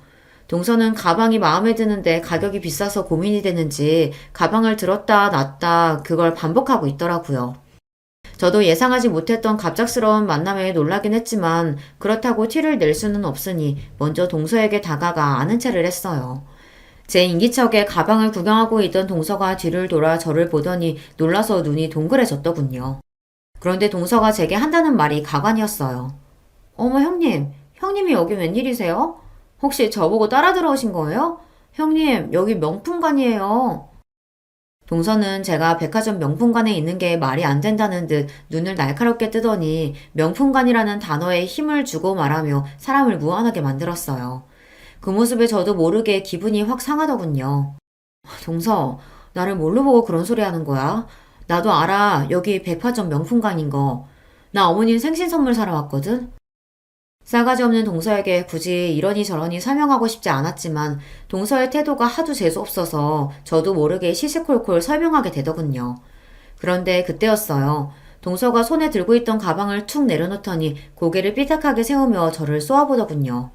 동서는 가방이 마음에 드는데 가격이 비싸서 고민이 되는지 가방을 들었다 놨다 그걸 반복하고 있더라고요. 저도 예상하지 못했던 갑작스러운 만남에 놀라긴 했지만 그렇다고 티를 낼 수는 없으니 먼저 동서에게 다가가 아는 체를 했어요. 제 인기척에 가방을 구경하고 있던 동서가 뒤를 돌아 저를 보더니 놀라서 눈이 동그래졌더군요. 그런데 동서가 제게 한다는 말이 가관이었어요. 어머 형님, 형님이 여기 웬일이세요? 혹시 저보고 따라 들어오신 거예요? 형님, 여기 명품관이에요. 동서는 제가 백화점 명품관에 있는 게 말이 안 된다는 듯 눈을 날카롭게 뜨더니 명품관이라는 단어에 힘을 주고 말하며 사람을 무안하게 만들었어요. 그 모습에 저도 모르게 기분이 확 상하더군요. 동서, 나를 뭘로 보고 그런 소리 하는 거야? 나도 알아. 여기 백화점 명품관인 거. 나 어머님 생신 선물 사러 왔거든? 싸가지 없는 동서에게 굳이 이러니 저러니 설명하고 싶지 않았지만 동서의 태도가 하도 재수없어서 저도 모르게 시시콜콜 설명하게 되더군요. 그런데 그때였어요. 동서가 손에 들고 있던 가방을 툭 내려놓더니 고개를 삐딱하게 세우며 저를 쏘아보더군요.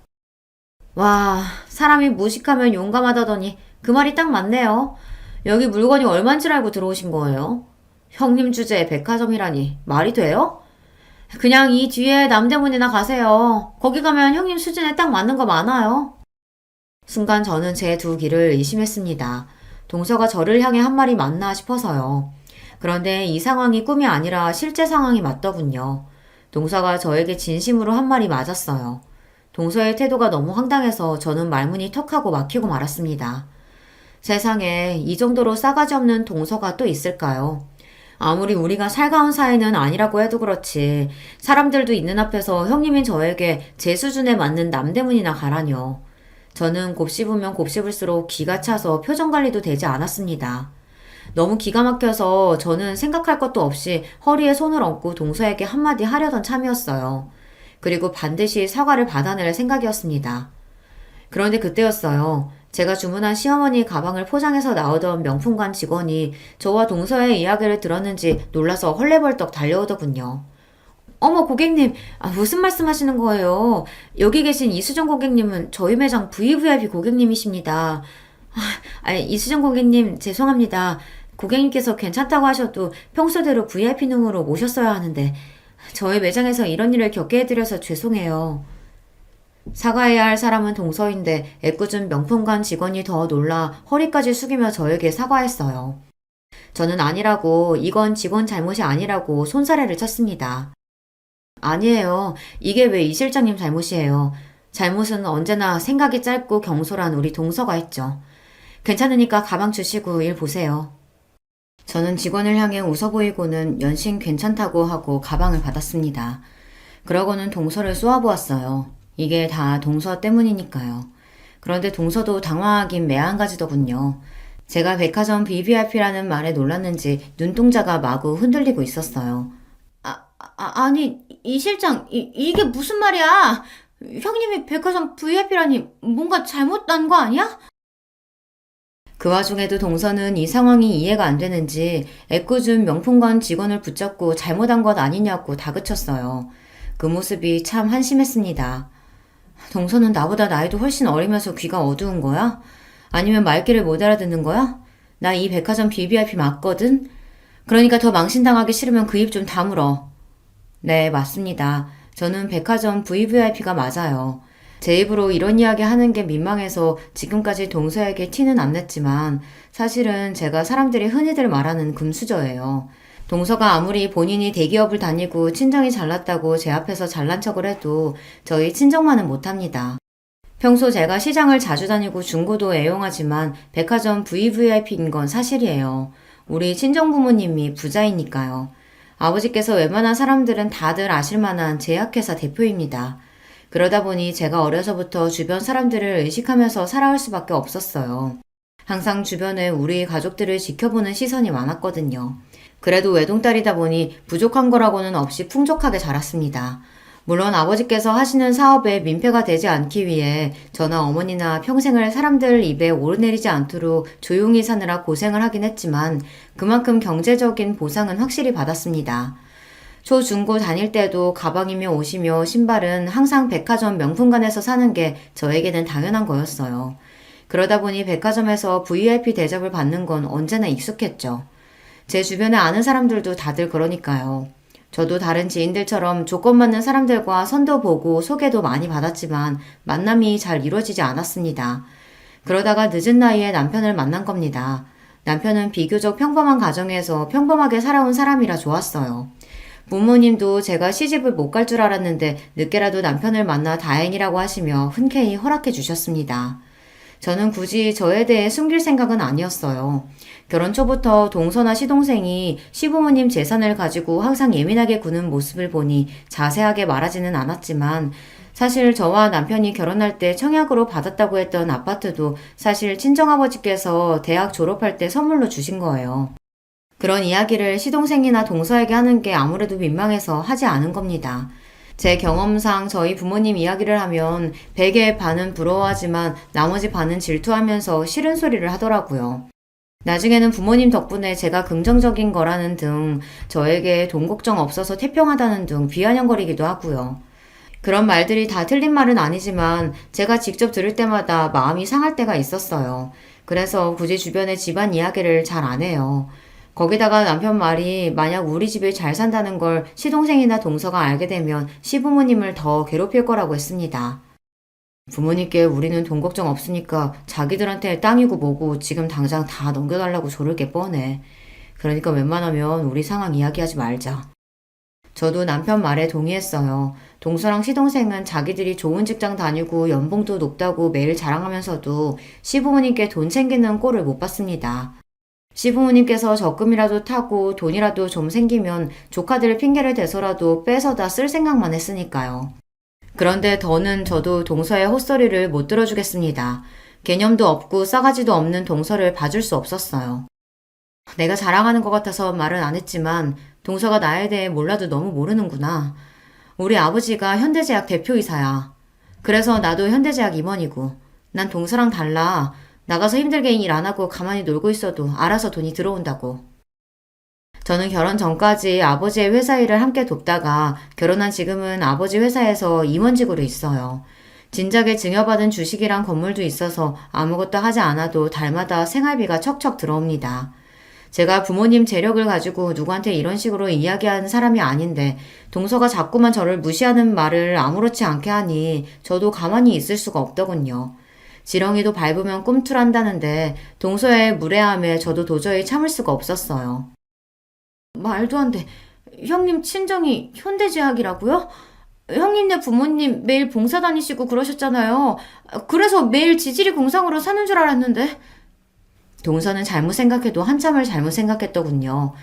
와, 사람이 무식하면 용감하다더니 그 말이 딱 맞네요. 여기 물건이 얼만 줄 알고 들어오신 거예요? 형님 주제에 백화점이라니 말이 돼요? 그냥 이 뒤에 남대문이나 가세요. 거기 가면 형님 수준에 딱 맞는 거 많아요. 순간 저는 제 두 귀를 의심했습니다. 동서가 저를 향해 한 말이 맞나 싶어서요. 그런데 이 상황이 꿈이 아니라 실제 상황이 맞더군요. 동서가 저에게 진심으로 한 말이 맞았어요. 동서의 태도가 너무 황당해서 저는 말문이 턱하고 막히고 말았습니다. 세상에 이 정도로 싸가지 없는 동서가 또 있을까요? 아무리 우리가 살가운 사이는 아니라고 해도 그렇지 사람들도 있는 앞에서 형님인 저에게 제 수준에 맞는 남대문이나 가라뇨. 저는 곱씹으면 곱씹을수록 기가 차서 표정 관리도 되지 않았습니다. 너무 기가 막혀서 저는 생각할 것도 없이 허리에 손을 얹고 동서에게 한마디 하려던 참이었어요. 그리고 반드시 사과를 받아낼 생각이었습니다. 그런데 그때였어요. 제가 주문한 시어머니 가방을 포장해서 나오던 명품관 직원이 저와 동서의 이야기를 들었는지 놀라서 헐레벌떡 달려오더군요. 어머 고객님, 무슨 말씀하시는 거예요? 여기 계신 이수정 고객님은 저희 매장 VVIP 고객님이십니다. 이수정 고객님 죄송합니다. 고객님께서 괜찮다고 하셔도 평소대로 VIP룸으로 모셨어야 하는데 저희 매장에서 이런 일을 겪게 해드려서 죄송해요. 사과해야 할 사람은 동서인데 애꿎은 명품관 직원이 더 놀라 허리까지 숙이며 저에게 사과했어요. 저는 아니라고, 이건 직원 잘못이 아니라고 손사래를 쳤습니다. 아니에요. 이게 왜 이 실장님 잘못이에요. 잘못은 언제나 생각이 짧고 경솔한 우리 동서가 했죠. 괜찮으니까 가방 주시고 일 보세요. 저는 직원을 향해 웃어 보이고는 연신 괜찮다고 하고 가방을 받았습니다. 그러고는 동서를 쏘아보았어요. 이게 다 동서 때문이니까요. 그런데 동서도 당황하긴 매한가지더군요. 제가 백화점 BVIP라는 말에 놀랐는지 눈동자가 마구 흔들리고 있었어요. 아니, 이 실장, 이게 무슨 말이야? 형님이 백화점 VIP라니 뭔가 잘못한 거 아니야? 그 와중에도 동서는 이 상황이 이해가 안 되는지 애꿎은 명품관 직원을 붙잡고 잘못한 것 아니냐고 다그쳤어요. 그 모습이 참 한심했습니다. 동서는 나보다 나이도 훨씬 어리면서 귀가 어두운 거야? 아니면 말귀를 못 알아듣는 거야? 나 이 백화점 BVIP 맞거든? 그러니까 더 망신당하기 싫으면 그 입 좀 다물어. 네, 맞습니다. 저는 백화점 VVIP가 맞아요. 제 입으로 이런 이야기 하는 게 민망해서 지금까지 동서에게 티는 안 냈지만 사실은 제가 사람들이 흔히들 말하는 금수저예요. 동서가 아무리 본인이 대기업을 다니고 친정이 잘났다고 제 앞에서 잘난 척을 해도 저희 친정만은 못합니다. 평소 제가 시장을 자주 다니고 중고도 애용하지만 백화점 VVIP인 건 사실이에요. 우리 친정부모님이 부자이니까요. 아버지께서 웬만한 사람들은 다들 아실만한 제약회사 대표입니다. 그러다 보니 제가 어려서부터 주변 사람들을 의식하면서 살아올 수밖에 없었어요. 항상 주변에 우리 가족들을 지켜보는 시선이 많았거든요. 그래도 외동딸이다 보니 부족한 거라고는 없이 풍족하게 자랐습니다. 물론 아버지께서 하시는 사업에 민폐가 되지 않기 위해 저나 어머니나 평생을 사람들 입에 오르내리지 않도록 조용히 사느라 고생을 하긴 했지만 그만큼 경제적인 보상은 확실히 받았습니다. 초, 중, 고 다닐 때도 가방이며 옷이며 신발은 항상 백화점 명품관에서 사는 게 저에게는 당연한 거였어요. 그러다 보니 백화점에서 VIP 대접을 받는 건 언제나 익숙했죠. 제 주변에 아는 사람들도 다들 그러니까요. 저도 다른 지인들처럼 조건 맞는 사람들과 선도 보고 소개도 많이 받았지만 만남이 잘 이루어지지 않았습니다. 그러다가 늦은 나이에 남편을 만난 겁니다. 남편은 비교적 평범한 가정에서 평범하게 살아온 사람이라 좋았어요. 부모님도 제가 시집을 못 갈 줄 알았는데 늦게라도 남편을 만나 다행이라고 하시며 흔쾌히 허락해 주셨습니다. 저는 굳이 저에 대해 숨길 생각은 아니었어요. 결혼 초부터 동서나 시동생이 시부모님 재산을 가지고 항상 예민하게 구는 모습을 보니 자세하게 말하지는 않았지만 사실 저와 남편이 결혼할 때 청약으로 받았다고 했던 아파트도 사실 친정아버지께서 대학 졸업할 때 선물로 주신 거예요. 그런 이야기를 시동생이나 동서에게 하는 게 아무래도 민망해서 하지 않은 겁니다. 제 경험상 저희 부모님 이야기를 하면 100의 반은 부러워하지만 나머지 반은 질투하면서 싫은 소리를 하더라고요. 나중에는 부모님 덕분에 제가 긍정적인 거라는 등 저에게 돈 걱정 없어서 태평하다는 등 비아냥거리기도 하고요. 그런 말들이 다 틀린 말은 아니지만 제가 직접 들을 때마다 마음이 상할 때가 있었어요. 그래서 굳이 주변의 집안 이야기를 잘 안 해요. 거기다가 남편 말이 만약 우리 집에 잘 산다는 걸 시동생이나 동서가 알게 되면 시부모님을 더 괴롭힐 거라고 했습니다. 부모님께 우리는 돈 걱정 없으니까 자기들한테 땅이고 뭐고 지금 당장 다 넘겨달라고 조를 게 뻔해. 그러니까 웬만하면 우리 상황 이야기하지 말자. 저도 남편 말에 동의했어요. 동서랑 시동생은 자기들이 좋은 직장 다니고 연봉도 높다고 매일 자랑하면서도 시부모님께 돈 챙기는 꼴을 못 봤습니다. 시부모님께서 적금이라도 타고 돈이라도 좀 생기면 조카들 핑계를 대서라도 빼서다 쓸 생각만 했으니까요. 그런데 더는 저도 동서의 헛소리를 못 들어주겠습니다. 개념도 없고 싸가지도 없는 동서를 봐줄 수 없었어요. 내가 자랑하는 것 같아서 말은 안 했지만 동서가 나에 대해 몰라도 너무 모르는구나. 우리 아버지가 현대제약 대표이사야. 그래서 나도 현대제약 임원이고 난 동서랑 달라. 나가서 힘들게 일 안 하고 가만히 놀고 있어도 알아서 돈이 들어온다고. 저는 결혼 전까지 아버지의 회사 일을 함께 돕다가 결혼한 지금은 아버지 회사에서 임원직으로 있어요. 진작에 증여받은 주식이랑 건물도 있어서 아무것도 하지 않아도 달마다 생활비가 척척 들어옵니다. 제가 부모님 재력을 가지고 누구한테 이런 식으로 이야기하는 사람이 아닌데 동서가 자꾸만 저를 무시하는 말을 아무렇지 않게 하니 저도 가만히 있을 수가 없더군요. 지렁이도 밟으면 꿈틀한다는데 동서의 무례함에 저도 도저히 참을 수가 없었어요. 말도 안 돼. 형님 친정이 현대제약이라고요? 형님네 부모님 매일 봉사 다니시고 그러셨잖아요. 그래서 매일 지질이 공상으로 사는 줄 알았는데. 동서는 잘못 생각해도 한참을 잘못 생각했더군요.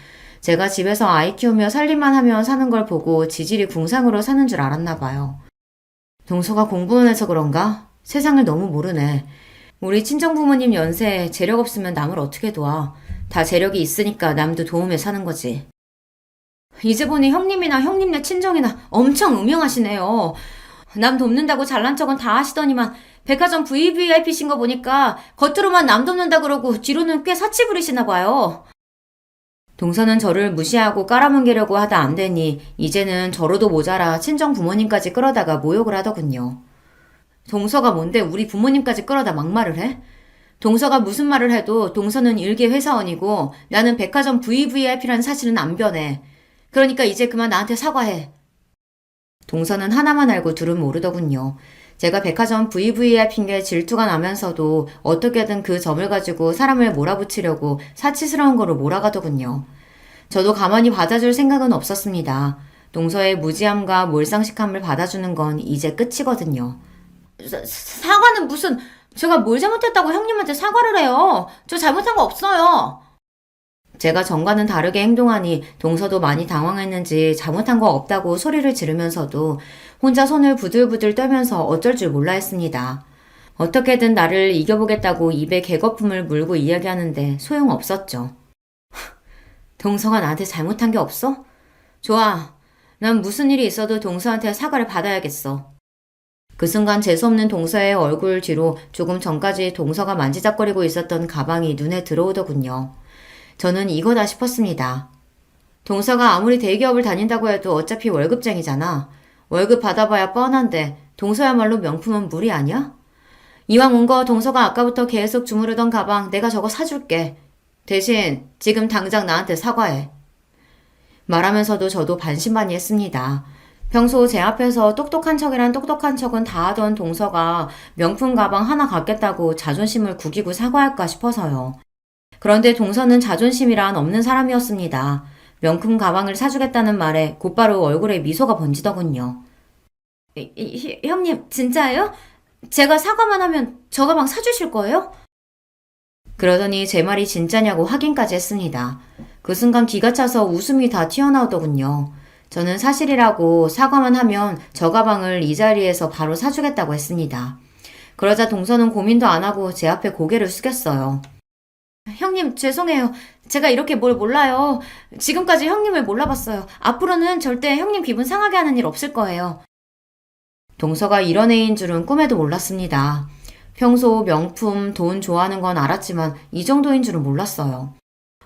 제가 집에서 아이 키우며 살림만 하며 사는 걸 보고 지질이 궁상으로 사는 줄 알았나 봐요. 동서가 공부는 해서 그런가? 세상을 너무 모르네. 우리 친정부모님 연세에 재력 없으면 남을 어떻게 도와. 다 재력이 있으니까 남도 도움에 사는 거지. 이제 보니 형님이나 형님네 친정이나 엄청 음흉하시네요. 남 돕는다고 잘난 척은 다 하시더니만 백화점 VVIP신 거 보니까 겉으로만 남 돕는다 그러고 뒤로는 꽤 사치 부리시나 봐요. 동서는 저를 무시하고 깔아뭉개려고 하다 안 되니 이제는 저로도 모자라 친정 부모님까지 끌어다가 모욕을 하더군요. 동서가 뭔데 우리 부모님까지 끌어다 막말을 해? 동서가 무슨 말을 해도 동서는 일개 회사원이고 나는 백화점 VVIP라는 사실은 안 변해. 그러니까 이제 그만 나한테 사과해. 동서는 하나만 알고 둘은 모르더군요. 제가 백화점 VVIP인 게 질투가 나면서도 어떻게든 그 점을 가지고 사람을 몰아붙이려고 사치스러운 거로 몰아가더군요. 저도 가만히 받아줄 생각은 없었습니다. 동서의 무지함과 몰상식함을 받아주는 건 이제 끝이거든요. 사과는 무슨... 제가 뭘 잘못했다고 형님한테 사과를 해요. 저 잘못한 거 없어요. 제가 전과는 다르게 행동하니 동서도 많이 당황했는지 잘못한 거 없다고 소리를 지르면서도 혼자 손을 부들부들 떨면서 어쩔 줄 몰라 했습니다. 어떻게든 나를 이겨보겠다고 입에 개거품을 물고 이야기하는데 소용없었죠. 동서가 나한테 잘못한 게 없어? 좋아. 난 무슨 일이 있어도 동서한테 사과를 받아야겠어. 그 순간 재수없는 동서의 얼굴 뒤로 조금 전까지 동서가 만지작거리고 있었던 가방이 눈에 들어오더군요. 저는 이거다 싶었습니다. 동서가 아무리 대기업을 다닌다고 해도 어차피 월급쟁이잖아. 월급 받아봐야 뻔한데 동서야말로 명품은 무리 아니야? 이왕 온 거 동서가 아까부터 계속 주무르던 가방 내가 저거 사줄게. 대신 지금 당장 나한테 사과해. 말하면서도 저도 반신반의했습니다. 평소 제 앞에서 똑똑한 척이란 똑똑한 척은 다 하던 동서가 명품 가방 하나 갖겠다고 자존심을 구기고 사과할까 싶어서요. 그런데 동서는 자존심이란 없는 사람이었습니다. 명품 가방을 사주겠다는 말에 곧바로 얼굴에 미소가 번지더군요. 형님, 진짜예요? 제가 사과만 하면 저 가방 사주실 거예요? 그러더니 제 말이 진짜냐고 확인까지 했습니다. 그 순간 기가 차서 웃음이 다 튀어나오더군요. 저는 사실이라고 사과만 하면 저 가방을 이 자리에서 바로 사주겠다고 했습니다. 그러자 동서는 고민도 안 하고 제 앞에 고개를 숙였어요. 형님, 죄송해요. 제가 이렇게 뭘 몰라요. 지금까지 형님을 몰라봤어요. 앞으로는 절대 형님 기분 상하게 하는 일 없을 거예요. 동서가 이런 애인 줄은 꿈에도 몰랐습니다. 평소 명품, 돈 좋아하는 건 알았지만 이 정도인 줄은 몰랐어요.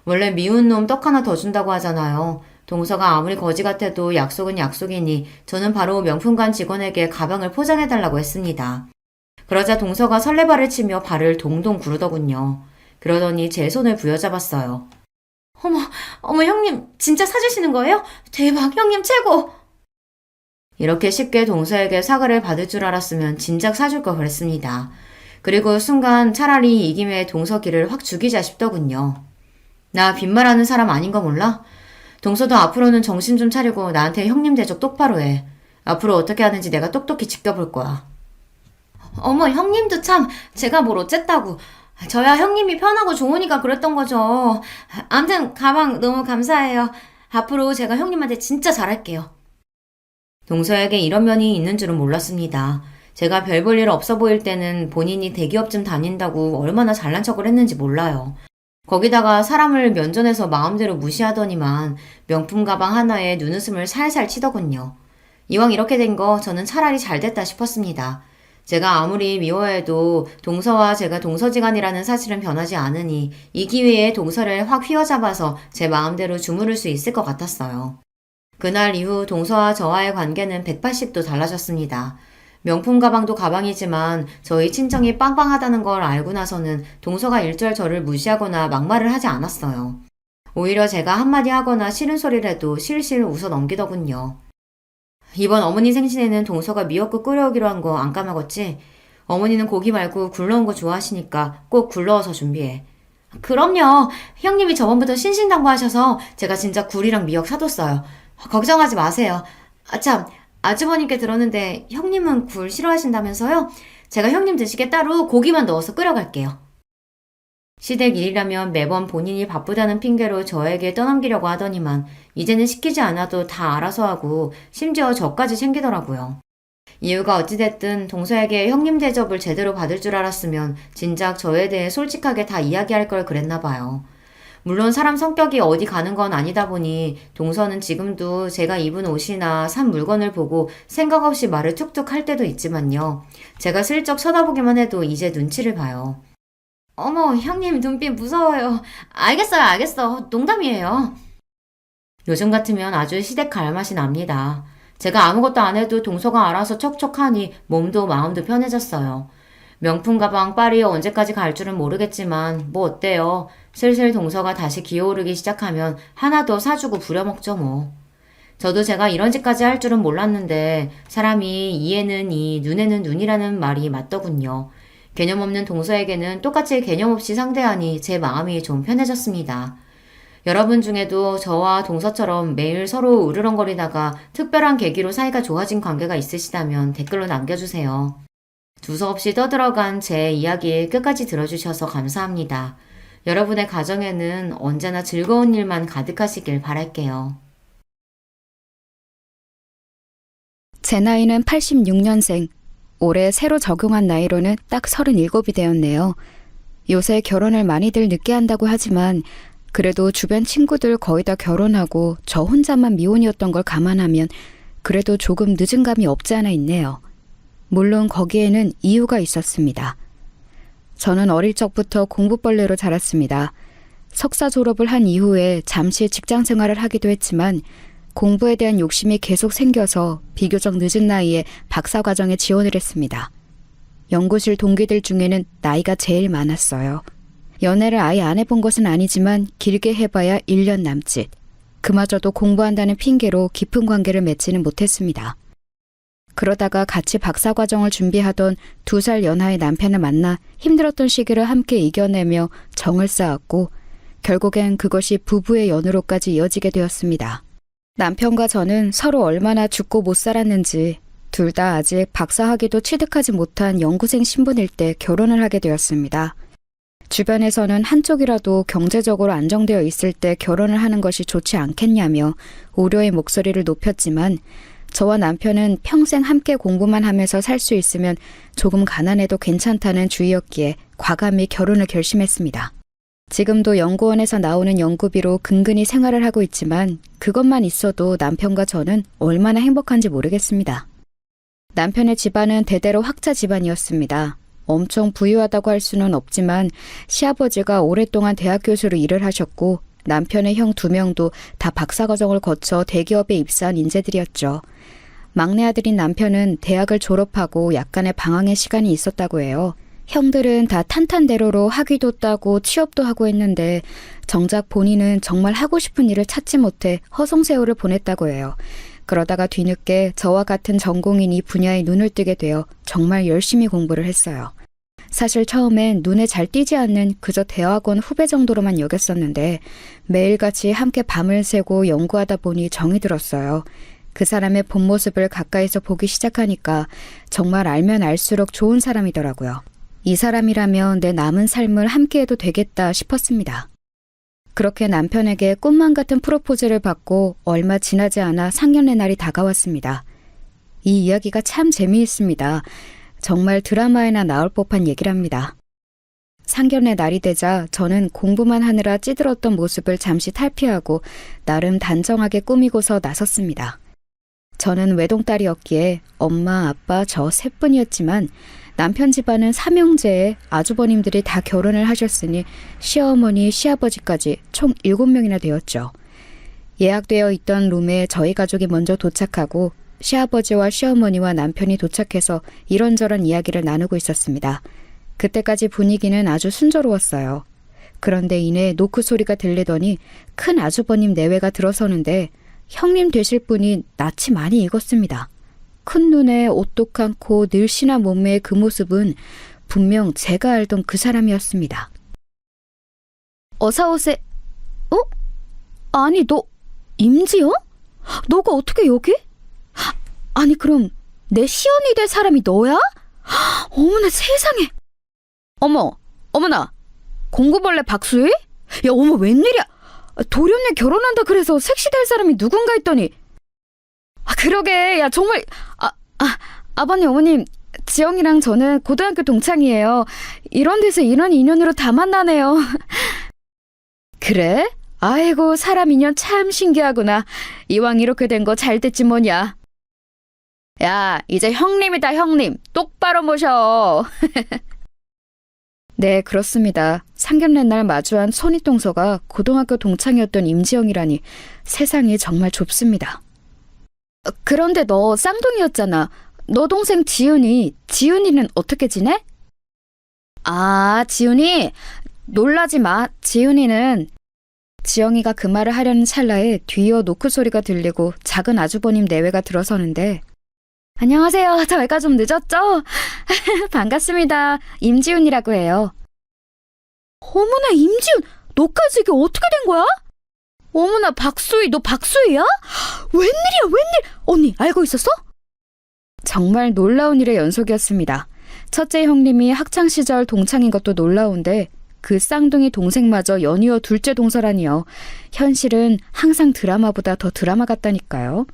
원래 미운 놈 떡 하나 더 준다고 하잖아요. 동서가 아무리 거지 같아도 약속은 약속이니 저는 바로 명품관 직원에게 가방을 포장해달라고 했습니다. 그러자 동서가 설레발을 치며 발을 동동 구르더군요. 그러더니 제 손을 부여잡았어요. 어머 형님 진짜 사주시는 거예요? 대박 형님 최고! 이렇게 쉽게 동서에게 사과를 받을 줄 알았으면 진작 사줄 걸 그랬습니다. 그리고 순간 차라리 이 김에 동서 길을 확 죽이자 싶더군요. 나 빈말하는 사람 아닌 거 몰라? 동서도 앞으로는 정신 좀 차리고 나한테 형님 대접 똑바로 해. 앞으로 어떻게 하는지 내가 똑똑히 지켜볼 거야. 어머 형님도 참 제가 뭘 어쨌다고. 저야 형님이 편하고 좋으니까 그랬던 거죠. 암튼 가방 너무 감사해요. 앞으로 제가 형님한테 진짜 잘할게요. 동서에게 이런 면이 있는 줄은 몰랐습니다. 제가 별 볼 일 없어 보일 때는 본인이 대기업쯤 다닌다고 얼마나 잘난 척을 했는지 몰라요. 거기다가 사람을 면전에서 마음대로 무시하더니만 명품 가방 하나에 눈웃음을 살살 치더군요. 이왕 이렇게 된 거 저는 차라리 잘 됐다 싶었습니다. 제가 아무리 미워해도 동서와 제가 동서지간이라는 사실은 변하지 않으니 이 기회에 동서를 확 휘어잡아서 제 마음대로 주무를 수 있을 것 같았어요. 그날 이후 동서와 저와의 관계는 180도 달라졌습니다. 명품 가방도 가방이지만 저희 친정이 빵빵하다는 걸 알고 나서는 동서가 일절 저를 무시하거나 막말을 하지 않았어요. 오히려 제가 한마디 하거나 싫은 소리를 해도 실실 웃어 넘기더군요. 이번 어머니 생신에는 동서가 미역국 끓여오기로 한 거 안 까먹었지? 어머니는 고기 말고 굴러온 거 좋아하시니까 꼭 굴러와서 준비해. 그럼요. 형님이 저번부터 신신당부하셔서 제가 진짜 굴이랑 미역 사뒀어요. 걱정하지 마세요. 참, 아주버님께 들었는데 형님은 굴 싫어하신다면서요? 제가 형님 드시게 따로 고기만 넣어서 끓여갈게요. 시댁 일이라면 매번 본인이 바쁘다는 핑계로 저에게 떠넘기려고 하더니만 이제는 시키지 않아도 다 알아서 하고 심지어 저까지 챙기더라고요. 이유가 어찌됐든 동서에게 형님 대접을 제대로 받을 줄 알았으면 진작 저에 대해 솔직하게 다 이야기할 걸 그랬나 봐요. 물론 사람 성격이 어디 가는 건 아니다 보니 동서는 지금도 제가 입은 옷이나 산 물건을 보고 생각 없이 말을 툭툭 할 때도 있지만요. 제가 슬쩍 쳐다보기만 해도 이제 눈치를 봐요. 어머 형님 눈빛 무서워요. 알겠어. 농담이에요. 요즘 같으면 아주 시댁 갈 맛이 납니다. 제가 아무것도 안 해도 동서가 알아서 척척하니 몸도 마음도 편해졌어요. 명품 가방 파리에 언제까지 갈 줄은 모르겠지만 뭐 어때요. 슬슬 동서가 다시 기어오르기 시작하면 하나 더 사주고 부려먹죠 뭐. 저도 제가 이런 짓까지 할 줄은 몰랐는데 사람이 이에는 이, 눈에는 눈이라는 말이 맞더군요. 개념 없는 동서에게는 똑같이 개념 없이 상대하니 제 마음이 좀 편해졌습니다. 여러분 중에도 저와 동서처럼 매일 서로 으르렁거리다가 특별한 계기로 사이가 좋아진 관계가 있으시다면 댓글로 남겨주세요. 두서없이 떠들어간 제 이야기 끝까지 들어주셔서 감사합니다. 여러분의 가정에는 언제나 즐거운 일만 가득하시길 바랄게요. 제 나이는 86년생, 올해 새로 적용한 나이로는 딱 37이 되었네요. 요새 결혼을 많이들 늦게 한다고 하지만 그래도 주변 친구들 거의 다 결혼하고 저 혼자만 미혼이었던 걸 감안하면 그래도 조금 늦은 감이 없지 않아 있네요. 물론 거기에는 이유가 있었습니다. 저는 어릴 적부터 공부벌레로 자랐습니다. 석사 졸업을 한 이후에 잠시 직장 생활을 하기도 했지만 공부에 대한 욕심이 계속 생겨서 비교적 늦은 나이에 박사과정에 지원을 했습니다. 연구실 동기들 중에는 나이가 제일 많았어요. 연애를 아예 안 해본 것은 아니지만 길게 해봐야 1년 남짓. 그마저도 공부한다는 핑계로 깊은 관계를 맺지는 못했습니다. 그러다가 같이 박사과정을 준비하던 2살 연하의 남편을 만나 힘들었던 시기를 함께 이겨내며 정을 쌓았고 결국엔 그것이 부부의 연으로까지 이어지게 되었습니다. 남편과 저는 서로 얼마나 죽고 못 살았는지 둘 다 아직 박사학위도 취득하지 못한 연구생 신분일 때 결혼을 하게 되었습니다. 주변에서는 한쪽이라도 경제적으로 안정되어 있을 때 결혼을 하는 것이 좋지 않겠냐며 우려의 목소리를 높였지만 저와 남편은 평생 함께 공부만 하면서 살 수 있으면 조금 가난해도 괜찮다는 주의였기에 과감히 결혼을 결심했습니다. 지금도 연구원에서 나오는 연구비로 근근히 생활을 하고 있지만 그것만 있어도 남편과 저는 얼마나 행복한지 모르겠습니다. 남편의 집안은 대대로 학자 집안이었습니다. 엄청 부유하다고 할 수는 없지만 시아버지가 오랫동안 대학 교수로 일을 하셨고 남편의 형 2명도 다 박사과정을 거쳐 대기업에 입사한 인재들이었죠. 막내 아들인 남편은 대학을 졸업하고 약간의 방황의 시간이 있었다고 해요. 형들은 다 탄탄대로로 학위도 따고 취업도 하고 했는데 정작 본인은 정말 하고 싶은 일을 찾지 못해 허송세월을 보냈다고 해요. 그러다가 뒤늦게 저와 같은 전공인 이 분야에 눈을 뜨게 되어 정말 열심히 공부를 했어요. 사실 처음엔 눈에 잘 띄지 않는 그저 대학원 후배 정도로만 여겼었는데 매일같이 함께 밤을 새고 연구하다 보니 정이 들었어요. 그 사람의 본 모습을 가까이서 보기 시작하니까 정말 알면 알수록 좋은 사람이더라고요. 이 사람이라면 내 남은 삶을 함께해도 되겠다 싶었습니다. 그렇게 남편에게 꿈만 같은 프로포즈를 받고 얼마 지나지 않아 상견례 날이 다가왔습니다. 이 이야기가 참 재미있습니다. 정말 드라마에나 나올 법한 얘기랍니다. 상견례 날이 되자 저는 공부만 하느라 찌들었던 모습을 잠시 탈피하고 나름 단정하게 꾸미고서 나섰습니다. 저는 외동딸이었기에 엄마, 아빠, 저 셋뿐이었지만 남편 집안은 삼형제에 아주버님들이 다 결혼을 하셨으니 시어머니, 시아버지까지 총 7명이나 되었죠. 예약되어 있던 룸에 저희 가족이 먼저 도착하고 시아버지와 시어머니와 남편이 도착해서 이런저런 이야기를 나누고 있었습니다. 그때까지 분위기는 아주 순조로웠어요. 그런데 이내 노크 소리가 들리더니 큰 아주버님 내외가 들어서는데 형님 되실 분이 낯이 많이 익었습니다. 큰 눈에 오똑한 코, 늘씬한 몸매의 그 모습은 분명 제가 알던 그 사람이었습니다. 어서오세... 어? 아니 너 임지영? 너가 어떻게 여기? 아니 그럼 내 시연이 될 사람이 너야? 어머나 세상에. 어머나 공구벌레 박수희? 야 어머 웬일이야. 도련님 결혼한다 그래서 섹시 될 사람이 누군가 했더니 그러게 야 정말 아버님 어머님 지영이랑 저는 고등학교 동창이에요. 이런 데서 이런 인연으로 다 만나네요. 그래? 아이고 사람 인연 참 신기하구나. 이왕 이렇게 된 거 잘 됐지 뭐냐. 야 이제 형님이다 형님. 똑바로 모셔. 네 그렇습니다. 상견례 날 마주한 손윗동서가 고등학교 동창이었던 임지영이라니 세상이 정말 좁습니다. 그런데 너 쌍둥이였잖아. 너 동생 지은이는 어떻게 지내? 아 지은이? 놀라지 마. 지은이는... 지영이가 그 말을 하려는 찰나에 뒤이어 노크 소리가 들리고 작은 아주버님 내외가 들어서는데 안녕하세요. 저희가 좀 늦었죠? 반갑습니다. 임지훈이라고 해요. 어머나 임지훈! 너까지 이게 어떻게 된 거야? 어머나 박수희, 너 박수희야? 웬일이야 웬일! 언니 알고 있었어? 정말 놀라운 일의 연속이었습니다. 첫째 형님이 학창시절 동창인 것도 놀라운데 그 쌍둥이 동생마저 연이어 둘째 동서라니요. 현실은 항상 드라마보다 더 드라마 같다니까요.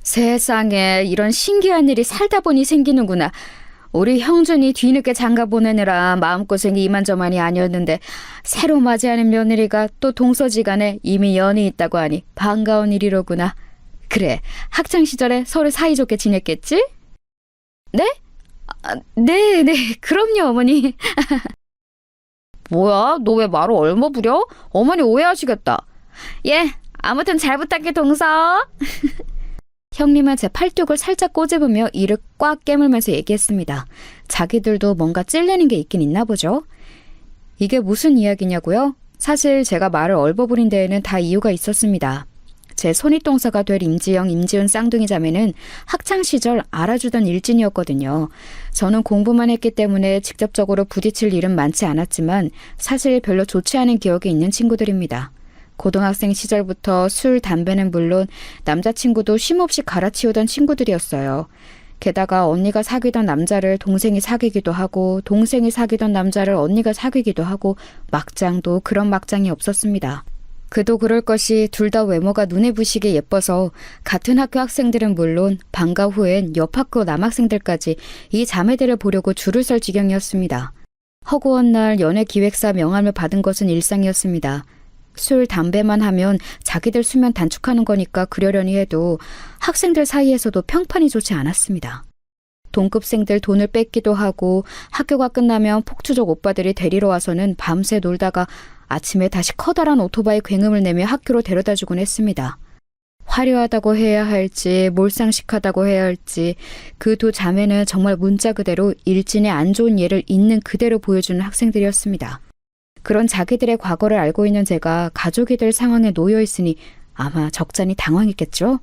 세상에 이런 신기한 일이 살다 보니 생기는구나. 우리 형준이 뒤늦게 장가 보내느라 마음고생이 이만저만이 아니었는데 새로 맞이하는 며느리가 또 동서지간에 이미 연이 있다고 하니 반가운 일이로구나. 그래, 학창시절에 서로 사이좋게 지냈겠지? 네? 네, 그럼요, 어머니. 뭐야, 너 왜 말을 얼마 부려? 어머니 오해하시겠다. 예, 아무튼 잘 부탁해, 동서. 형님은 제 팔뚝을 살짝 꼬집으며 이를 꽉 깨물면서 얘기했습니다. 자기들도 뭔가 찔리는 게 있긴 있나 보죠. 이게 무슨 이야기냐고요? 사실 제가 말을 얼버무린 데에는 다 이유가 있었습니다. 제 손윗동서가 될 임지영, 임지은 쌍둥이 자매는 학창시절 알아주던 일진이었거든요. 저는 공부만 했기 때문에 직접적으로 부딪힐 일은 많지 않았지만 사실 별로 좋지 않은 기억이 있는 친구들입니다. 고등학생 시절부터 술, 담배는 물론 남자친구도 쉼없이 갈아치우던 친구들이었어요. 게다가 언니가 사귀던 남자를 동생이 사귀기도 하고 동생이 사귀던 남자를 언니가 사귀기도 하고 막장도 그런 막장이 없었습니다. 그도 그럴 것이 둘 다 외모가 눈에 부시게 예뻐서 같은 학교 학생들은 물론 방과 후엔 옆 학교 남학생들까지 이 자매들을 보려고 줄을 설 지경이었습니다. 허구한 날 연예기획사 명함을 받은 것은 일상이었습니다. 술, 담배만 하면 자기들 수면 단축하는 거니까 그러려니 해도 학생들 사이에서도 평판이 좋지 않았습니다. 동급생들 돈을 뺏기도 하고 학교가 끝나면 폭주족 오빠들이 데리러 와서는 밤새 놀다가 아침에 다시 커다란 오토바이 굉음을 내며 학교로 데려다주곤 했습니다. 화려하다고 해야 할지 몰상식하다고 해야 할지 그 두 자매는 정말 문자 그대로 일진의 안 좋은 예를 있는 그대로 보여주는 학생들이었습니다. 그런 자기들의 과거를 알고 있는 제가 가족이 될 상황에 놓여 있으니 아마 적잖이 당황했겠죠?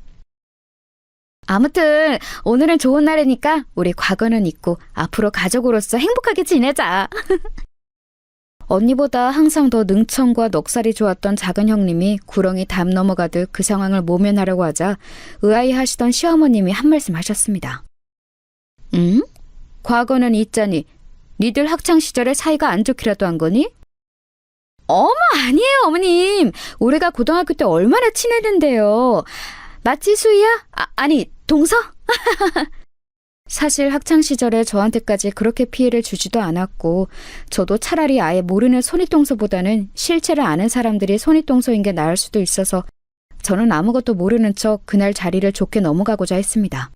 아무튼 오늘은 좋은 날이니까 우리 과거는 잊고 앞으로 가족으로서 행복하게 지내자. 언니보다 항상 더 능청과 넉살이 좋았던 작은 형님이 구렁이 담 넘어가듯 그 상황을 모면하려고 하자 의아해하시던 시어머님이 한 말씀 하셨습니다. 응? 과거는 잊자니 니들 학창시절에 사이가 안 좋기라도 한 거니? 어머, 아니에요, 어머님. 우리가 고등학교 때 얼마나 친했는데요. 맞지, 수희야? 아니, 동서? 사실 학창시절에 저한테까지 그렇게 피해를 주지도 않았고 저도 차라리 아예 모르는 손윗동서보다는 실체를 아는 사람들이 손윗동서인 게 나을 수도 있어서 저는 아무것도 모르는 척 그날 자리를 좋게 넘어가고자 했습니다.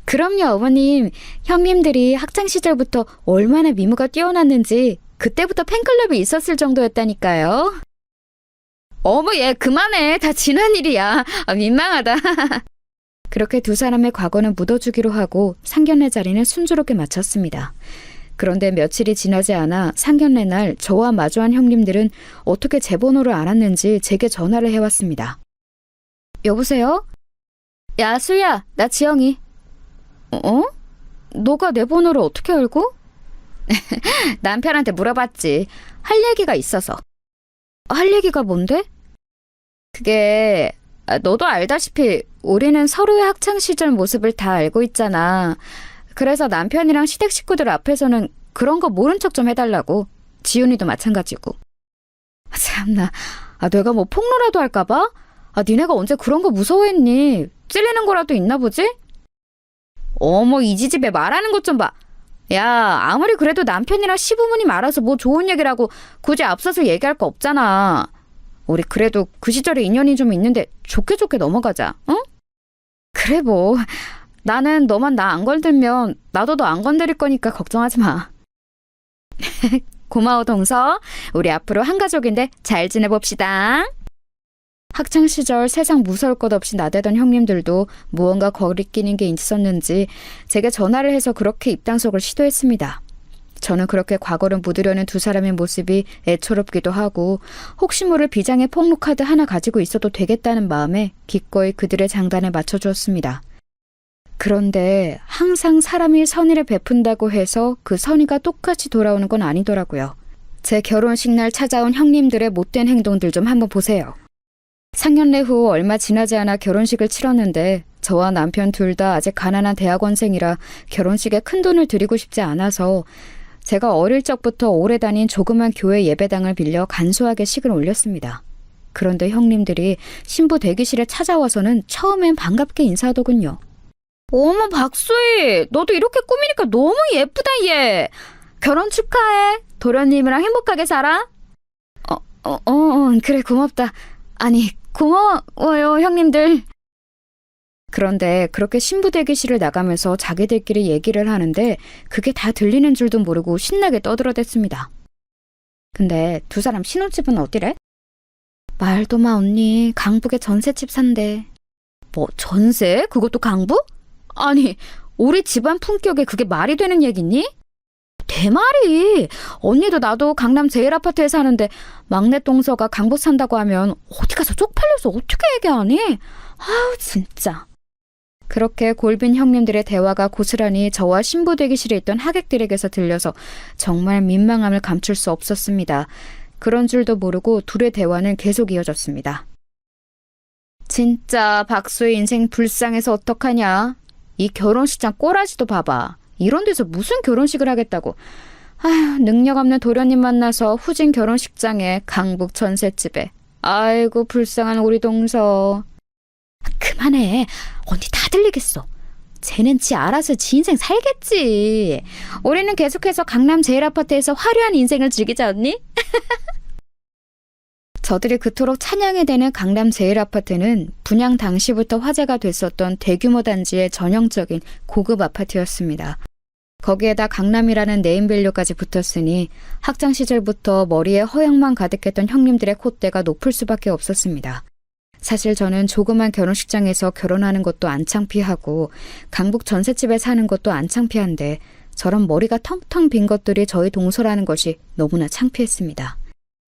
그럼요, 어머님. 형님들이 학창시절부터 얼마나 미모가 뛰어났는지 그때부터 팬클럽이 있었을 정도였다니까요. 어머, 얘 그만해. 다 지난 일이야. 민망하다. 그렇게 두 사람의 과거는 묻어주기로 하고 상견례 자리는 순조롭게 마쳤습니다. 그런데 며칠이 지나지 않아 상견례 날 저와 마주한 형님들은 어떻게 제 번호를 알았는지 제게 전화를 해왔습니다. 여보세요? 야, 수야, 나 지영이. 어? 너가 내 번호를 어떻게 알고? 남편한테 물어봤지. 할 얘기가 있어서. 할 얘기가 뭔데? 그게 너도 알다시피 우리는 서로의 학창시절 모습을 다 알고 있잖아. 그래서 남편이랑 시댁 식구들 앞에서는 그런 거 모른 척 좀 해달라고. 지훈이도 마찬가지고. 참나, 내가 뭐 폭로라도 할까봐? 니네가 언제 그런 거 무서워했니? 찔리는 거라도 있나 보지? 어머, 이 지집애 말하는 것 좀 봐. 야, 아무리 그래도 남편이랑 시부모님 알아서 뭐 좋은 얘기라고 굳이 앞서서 얘기할 거 없잖아. 우리 그래도 그 시절에 인연이 좀 있는데 좋게 넘어가자, 응? 그래 뭐. 나는 너만 나 안 건들면 나도 너 안 건드릴 거니까 걱정하지 마. 고마워, 동서. 우리 앞으로 한 가족인데 잘 지내봅시다. 학창시절 세상 무서울 것 없이 나대던 형님들도 무언가 거리끼는 게 있었는지 제게 전화를 해서 그렇게 입단속을 시도했습니다. 저는 그렇게 과거를 묻으려는 두 사람의 모습이 애처롭기도 하고 혹시 모를 비장의 폭로카드 하나 가지고 있어도 되겠다는 마음에 기꺼이 그들의 장단에 맞춰주었습니다. 그런데 항상 사람이 선의를 베푼다고 해서 그 선의가 똑같이 돌아오는 건 아니더라고요. 제 결혼식 날 찾아온 형님들의 못된 행동들 좀 한번 보세요. 상견례 후 얼마 지나지 않아 결혼식을 치렀는데 저와 남편 둘 다 아직 가난한 대학원생이라 결혼식에 큰돈을 들이고 싶지 않아서 제가 어릴 적부터 오래 다닌 조그만 교회 예배당을 빌려 간소하게 식을 올렸습니다. 그런데 형님들이 신부 대기실에 찾아와서는 처음엔 반갑게 인사하더군요. 어머, 박수희, 너도 이렇게 꾸미니까 너무 예쁘다, 얘. 결혼 축하해. 도련님이랑 행복하게 살아. 그래, 고맙다. 아니, 고마워요, 형님들. 그런데 그렇게 신부 대기실을 나가면서 자기들끼리 얘기를 하는데 그게 다 들리는 줄도 모르고 신나게 떠들어댔습니다. 근데 두 사람 신혼집은 어디래? 말도 마, 언니. 강북에 전셋집 산대. 뭐, 전세? 그것도 강북? 아니, 우리 집안 품격에 그게 말이 되는 얘기니? 대말이. 언니도 나도 강남 제일 아파트에 사는데 막내 동서가 강북 산다고 하면 어디 가서 쪽팔려서 어떻게 얘기하니? 아우, 진짜. 그렇게 골빈 형님들의 대화가 고스란히 저와 신부 대기실에 있던 하객들에게서 들려서 정말 민망함을 감출 수 없었습니다. 그런 줄도 모르고 둘의 대화는 계속 이어졌습니다. 진짜 박수의 인생 불쌍해서 어떡하냐? 이 결혼식장 꼬라지도 봐봐. 이런 데서 무슨 결혼식을 하겠다고. 아휴, 능력 없는 도련님 만나서 후진 결혼식장에 강북 전셋집에. 아이고, 불쌍한 우리 동서. 그만해. 언니 다 들리겠어. 쟤는 지 알아서 지 인생 살겠지. 우리는 계속해서 강남 제일 아파트에서 화려한 인생을 즐기자, 언니. 저들이 그토록 찬양이 되는 강남 제일 아파트는 분양 당시부터 화제가 됐었던 대규모 단지의 전형적인 고급 아파트였습니다. 거기에다 강남이라는 네임밸류까지 붙었으니 학창 시절부터 머리에 허영만 가득했던 형님들의 콧대가 높을 수밖에 없었습니다. 사실 저는 조그만 결혼식장에서 결혼하는 것도 안 창피하고 강북 전셋집에 사는 것도 안 창피한데 저런 머리가 텅텅 빈 것들이 저희 동서라는 것이 너무나 창피했습니다.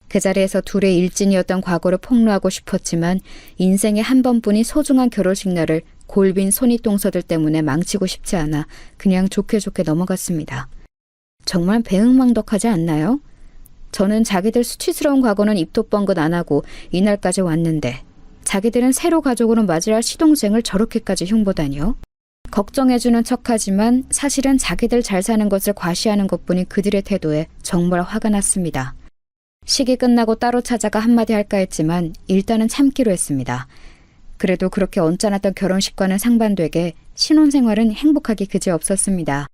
그 자리에서 둘의 일진이었던 과거를 폭로하고 싶었지만 인생의 한 번뿐인 소중한 결혼식 날을 골빈 손윗동서들 때문에 망치고 싶지 않아 그냥 좋게 좋게 넘어갔습니다. 정말 배은망덕하지 않나요? 저는 자기들 수치스러운 과거는 입도 뻥긋 안 하고 이날까지 왔는데 자기들은 새로 가족으로 맞이할 시동생을 저렇게까지 흉보다니요? 걱정해주는 척하지만 사실은 자기들 잘 사는 것을 과시하는 것뿐인 그들의 태도에 정말 화가 났습니다. 식이 끝나고 따로 찾아가 한마디 할까 했지만 일단은 참기로 했습니다. 그래도 그렇게 언짢았던 결혼식과는 상반되게 신혼생활은 행복하기 그지없었습니다.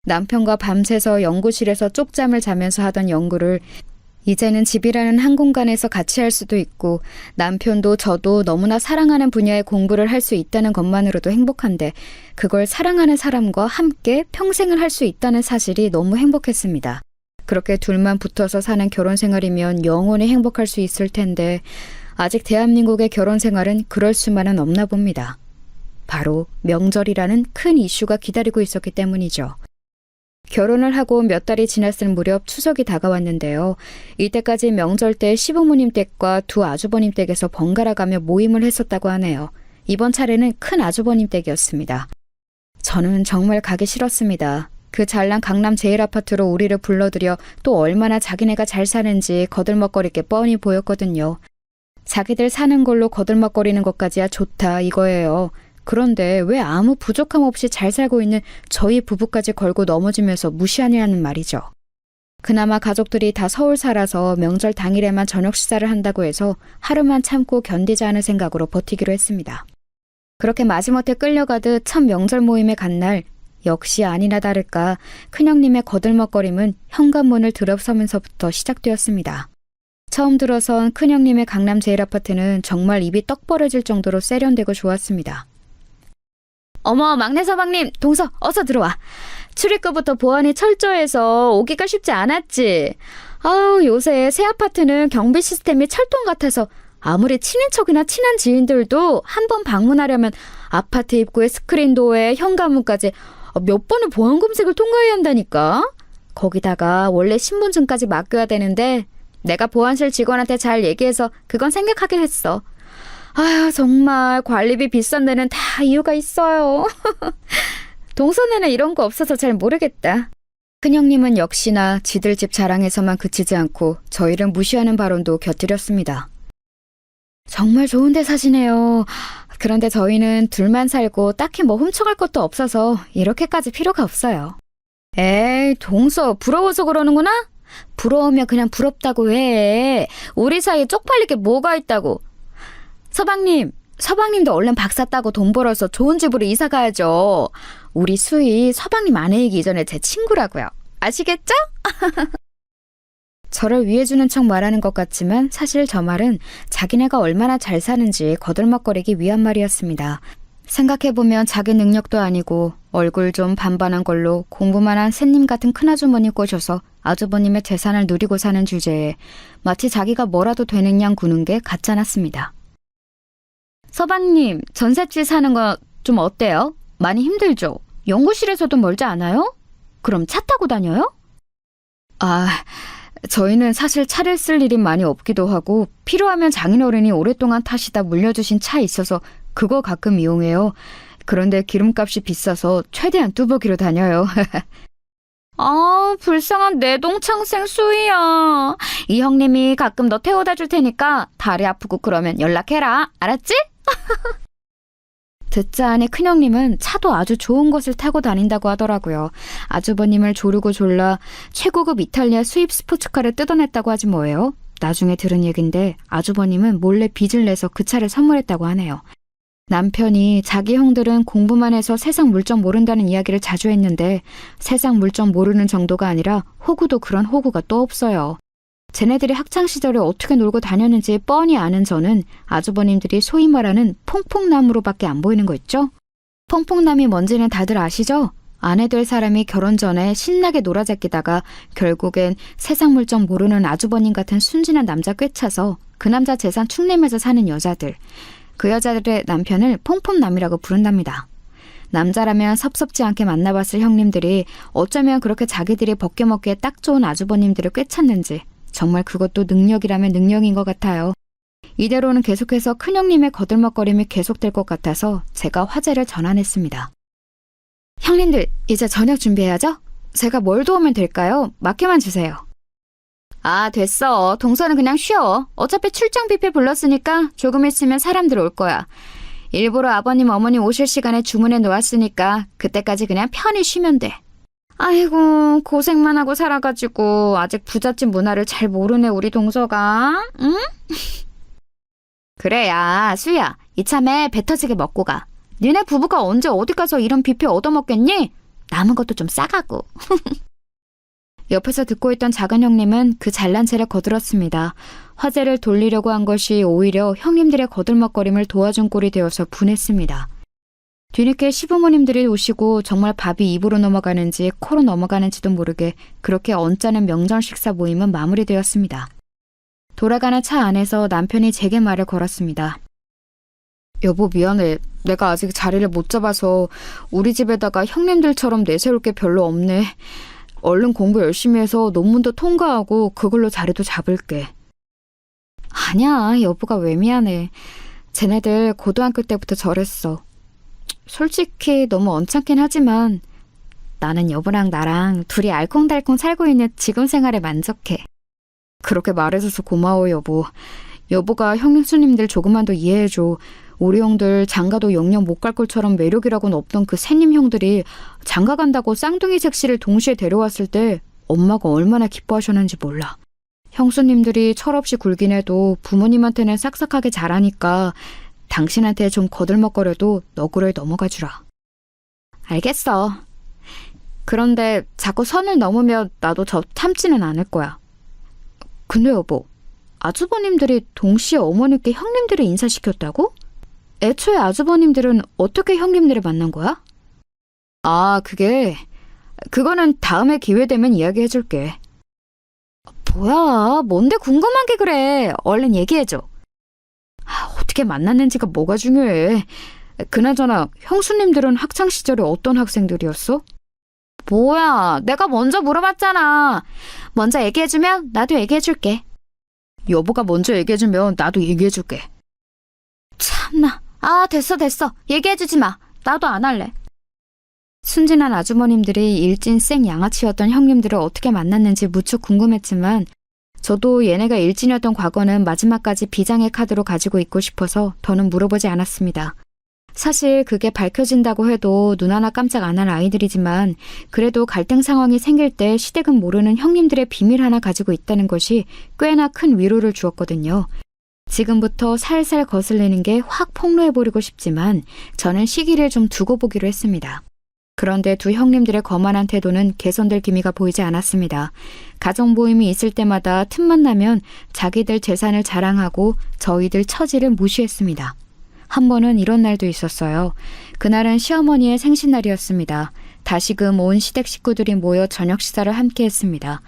남편과 밤새서 연구실에서 쪽잠을 자면서 하던 연구를 이제는 집이라는 한 공간에서 같이 할 수도 있고 남편도 저도 너무나 사랑하는 분야의 공부를 할 수 있다는 것만으로도 행복한데 그걸 사랑하는 사람과 함께 평생을 할 수 있다는 사실이 너무 행복했습니다. 그렇게 둘만 붙어서 사는 결혼 생활이면 영원히 행복할 수 있을 텐데 아직 대한민국의 결혼 생활은 그럴 수만은 없나 봅니다. 바로 명절이라는 큰 이슈가 기다리고 있었기 때문이죠. 결혼을 하고 몇 달이 지났을 무렵 추석이 다가왔는데요. 이때까지 명절 때 시부모님 댁과 두 아주버님 댁에서 번갈아 가며 모임을 했었다고 하네요. 이번 차례는 큰 아주버님 댁이었습니다. 저는 정말 가기 싫었습니다. 그 잘난 강남 제일 아파트로 우리를 불러들여 또 얼마나 자기네가 잘 사는지 거들먹거릴 게 뻔히 보였거든요. 자기들 사는 걸로 거들먹거리는 것까지야 좋다 이거예요. 그런데 왜 아무 부족함 없이 잘 살고 있는 저희 부부까지 걸고 넘어지면서 무시하냐는 말이죠. 그나마 가족들이 다 서울 살아서 명절 당일에만 저녁 식사를 한다고 해서 하루만 참고 견디자 하는 생각으로 버티기로 했습니다. 그렇게 마지못해 끌려가듯 첫 명절 모임에 간 날 역시 아니나 다를까 큰형님의 거들먹거림은 현관문을 들어서면서부터 시작되었습니다. 처음 들어선 큰형님의 강남 제일 아파트는 정말 입이 떡 벌어질 정도로 세련되고 좋았습니다. 어머, 막내 서방님, 동서 어서 들어와. 출입구부터 보안이 철저해서 오기가 쉽지 않았지. 아우, 요새 새 아파트는 경비 시스템이 철통 같아서 아무리 친인척이나 친한 지인들도 한 번 방문하려면 아파트 입구에 스크린도어에 현관문까지 몇 번의 보안 검색을 통과해야 한다니까. 거기다가 원래 신분증까지 맡겨야 되는데 내가 보안실 직원한테 잘 얘기해서 그건 생략하긴 했어. 아휴, 정말 관리비 비싼 데는 다 이유가 있어요. 동선에는 이런 거 없어서 잘 모르겠다. 큰형님은 역시나 지들 집 자랑에서만 그치지 않고 저희를 무시하는 발언도 곁들였습니다. 정말 좋은 데 사시네요. 그런데 저희는 둘만 살고 딱히 뭐 훔쳐갈 것도 없어서 이렇게까지 필요가 없어요. 에이, 동서 부러워서 그러는구나? 부러우면 그냥 부럽다고 해. 우리 사이에 쪽팔릴 게 뭐가 있다고. 서방님도 얼른 박사 따고 돈 벌어서 좋은 집으로 이사 가야죠. 우리 수희 서방님 아내이기 이전에 제 친구라고요. 아시겠죠? 저를 위해주는 척 말하는 것 같지만 사실 저 말은 자기네가 얼마나 잘 사는지 거들먹거리기 위한 말이었습니다. 생각해보면 자기 능력도 아니고 얼굴 좀 반반한 걸로 공부만 한 새님 같은 큰아주머니 꼬셔서 아주버님의 재산을 누리고 사는 주제에 마치 자기가 뭐라도 되는 양 구는 게 같잖았습니다. 서방님, 전셋집 사는 거 좀 어때요? 많이 힘들죠? 연구실에서도 멀지 않아요? 그럼 차 타고 다녀요? 저희는 사실 차를 쓸 일이 많이 없기도 하고 필요하면 장인어른이 오랫동안 타시다 물려주신 차 있어서 그거 가끔 이용해요. 그런데 기름값이 비싸서 최대한 뚜벅이로 다녀요. 불쌍한 내 동창생 수희야. 이 형님이 가끔 너 태워다 줄 테니까 다리 아프고 그러면 연락해라. 알았지? 듣자 하니 큰형님은 차도 아주 좋은 것을 타고 다닌다고 하더라고요. 아주버님을 조르고 졸라 최고급 이탈리아 수입 스포츠카를 뜯어냈다고 하지 뭐예요. 나중에 들은 얘긴데 아주버님은 몰래 빚을 내서 그 차를 선물했다고 하네요. 남편이 자기 형들은 공부만 해서 세상 물정 모른다는 이야기를 자주 했는데 세상 물정 모르는 정도가 아니라 호구도 그런 호구가 또 없어요. 쟤네들이 학창시절에 어떻게 놀고 다녔는지 뻔히 아는 저는 아주버님들이 소위 말하는 퐁퐁남으로밖에 안 보이는 거 있죠? 퐁퐁남이 뭔지는 다들 아시죠? 아내 될 사람이 결혼 전에 신나게 놀아제끼다가 결국엔 세상 물정 모르는 아주버님 같은 순진한 남자 꿰차서 그 남자 재산 축내면서 사는 여자들. 그 여자들의 남편을 퐁퐁남이라고 부른답니다. 남자라면 섭섭지 않게 만나봤을 형님들이 어쩌면 그렇게 자기들이 벗겨먹기에 딱 좋은 아주버님들을 꿰찼는지 정말 그것도 능력이라면 능력인 것 같아요. 이대로는 계속해서 큰형님의 거들먹거림이 계속될 것 같아서 제가 화제를 전환했습니다. 형님들, 이제 저녁 준비해야죠? 제가 뭘 도우면 될까요? 맡겨만 주세요. 됐어. 동서는 그냥 쉬어. 어차피 출장 뷔페 불렀으니까 조금 있으면 사람들 올 거야. 일부러 아버님 어머님 오실 시간에 주문해 놓았으니까 그때까지 그냥 편히 쉬면 돼. 아이고, 고생만 하고 살아가지고 아직 부잣집 문화를 잘 모르네 우리 동서가. 응? 그래, 야 수야, 이참에 배 터지게 먹고 가. 니네 부부가 언제 어디 가서 이런 뷔페 얻어먹겠니? 남은 것도 좀 싸가고. 옆에서 듣고 있던 작은 형님은 그 잘난 체를 거들었습니다. 화제를 돌리려고 한 것이 오히려 형님들의 거들먹거림을 도와준 꼴이 되어서 분했습니다. 뒤늦게 시부모님들이 오시고 정말 밥이 입으로 넘어가는지 코로 넘어가는지도 모르게 그렇게 언짢은 명절 식사 모임은 마무리되었습니다. 돌아가는 차 안에서 남편이 제게 말을 걸었습니다. 여보 미안해. 내가 아직 자리를 못 잡아서 우리 집에다가 형님들처럼 내세울 게 별로 없네. 얼른 공부 열심히 해서 논문도 통과하고 그걸로 자리도 잡을게. 아니야, 여보가 왜 미안해. 쟤네들 고등학교 때부터 저랬어. 솔직히 너무 언짢긴 하지만 나는 여보랑 나랑 둘이 알콩달콩 살고 있는 지금 생활에 만족해. 그렇게 말해줘서 고마워 여보. 여보가 형수님들 조금만 더 이해해줘. 우리 형들 장가도 영영 못 갈 것처럼 매력이라고는 없던 그 새님 형들이 장가 간다고 쌍둥이 색시를 동시에 데려왔을 때 엄마가 얼마나 기뻐하셨는지 몰라. 형수님들이 철없이 굴긴 해도 부모님한테는 싹싹하게 잘하니까 당신한테 좀 거들먹거려도 너구를 넘어가 주라. 알겠어. 그런데 자꾸 선을 넘으면 나도 저 참지는 않을 거야. 근데 여보, 아주버님들이 동시에 어머니께 형님들을 인사시켰다고? 애초에 아주버님들은 어떻게 형님들을 만난 거야? 그거는 다음에 기회 되면 이야기해줄게. 뭐야, 뭔데 궁금한 게 그래. 얼른 얘기해줘. 어떻게 만났는지가 뭐가 중요해. 그나저나 형수님들은 학창시절에 어떤 학생들이었어? 뭐야, 내가 먼저 물어봤잖아. 먼저 얘기해주면 나도 얘기해줄게. 여보가 먼저 얘기해주면 나도 얘기해줄게. 참나. 됐어. 얘기해주지 마. 나도 안 할래. 순진한 아주머님들이 일진 생 양아치였던 형님들을 어떻게 만났는지 무척 궁금했지만 저도 얘네가 일진이었던 과거는 마지막까지 비장의 카드로 가지고 있고 싶어서 더는 물어보지 않았습니다. 사실 그게 밝혀진다고 해도 눈 하나 깜짝 안 할 아이들이지만 그래도 갈등 상황이 생길 때 시댁은 모르는 형님들의 비밀 하나 가지고 있다는 것이 꽤나 큰 위로를 주었거든요. 지금부터 살살 거슬리는 게 확 폭로해버리고 싶지만 저는 시기를 좀 두고 보기로 했습니다. 그런데 두 형님들의 거만한 태도는 개선될 기미가 보이지 않았습니다. 가족 모임이 있을 때마다 틈만 나면 자기들 재산을 자랑하고 저희들 처지를 무시했습니다. 한 번은 이런 날도 있었어요. 그날은 시어머니의 생신날이었습니다. 다시금 온 시댁 식구들이 모여 저녁 식사를 함께 했습니다.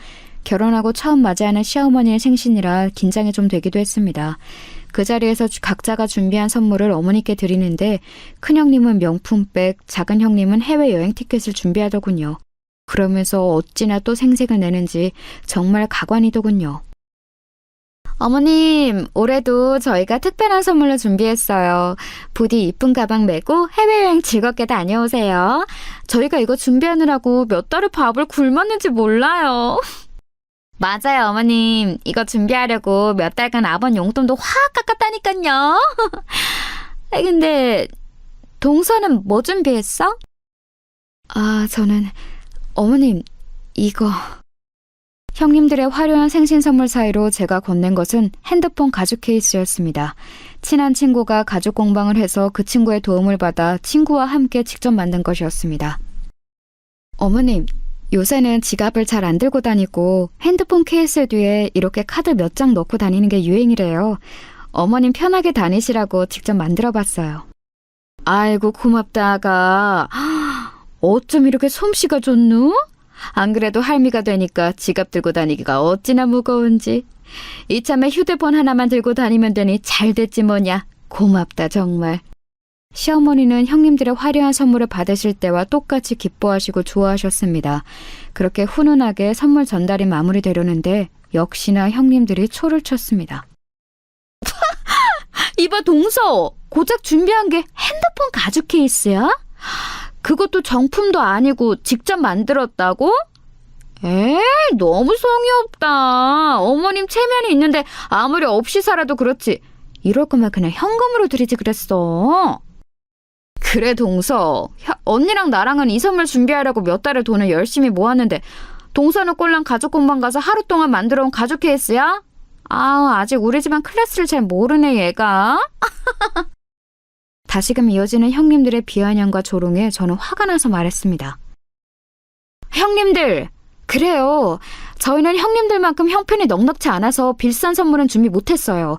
결혼하고 처음 맞이하는 시어머니의 생신이라 긴장이 좀 되기도 했습니다. 그 자리에서 각자가 준비한 선물을 어머니께 드리는데 큰형님은 명품백, 작은 형님은 해외여행 티켓을 준비하더군요. 그러면서 어찌나 또 생색을 내는지 정말 가관이더군요. 어머님, 올해도 저희가 특별한 선물로 준비했어요. 부디 이쁜 가방 메고 해외여행 즐겁게 다녀오세요. 저희가 이거 준비하느라고 몇 달을 밥을 굶었는지 몰라요. 맞아요, 어머님. 이거 준비하려고 몇 달간 아버님 용돈도 확 깎았다니까요. 근데 동서는 뭐 준비했어? 저는 어머님, 이거... 형님들의 화려한 생신 선물 사이로 제가 건넨 것은 핸드폰 가죽 케이스였습니다. 친한 친구가 가죽 공방을 해서 그 친구의 도움을 받아 친구와 함께 직접 만든 것이었습니다. 어머님, 요새는 지갑을 잘 안 들고 다니고 핸드폰 케이스 뒤에 이렇게 카드 몇 장 넣고 다니는 게 유행이래요. 어머님 편하게 다니시라고 직접 만들어봤어요. 아이고 고맙다 아가. 어쩜 이렇게 솜씨가 좋노? 안 그래도 할미가 되니까 지갑 들고 다니기가 어찌나 무거운지. 이참에 휴대폰 하나만 들고 다니면 되니 잘 됐지 뭐냐. 고맙다 정말. 시어머니는 형님들의 화려한 선물을 받으실 때와 똑같이 기뻐하시고 좋아하셨습니다. 그렇게 훈훈하게 선물 전달이 마무리되려는데 역시나 형님들이 초를 쳤습니다. 이봐 동서, 고작 준비한 게 핸드폰 가죽 케이스야? 그것도 정품도 아니고 직접 만들었다고? 에이, 너무 성의 없다. 어머님 체면이 있는데 아무리 없이 살아도 그렇지. 이럴 거면 그냥 현금으로 드리지 그랬어. 그래 동서, 언니랑 나랑은 이 선물 준비하려고 몇 달을 돈을 열심히 모았는데 동서는 꼴랑 가죽 공방 가서 하루 동안 만들어 온 가죽 케이스야? 아직 우리 집안 클래스를 잘 모르네 얘가. 다시금 이어지는 형님들의 비아냥과 조롱에 저는 화가 나서 말했습니다. 형님들, 그래요. 저희는 형님들만큼 형편이 넉넉지 않아서 비싼 선물은 준비 못했어요.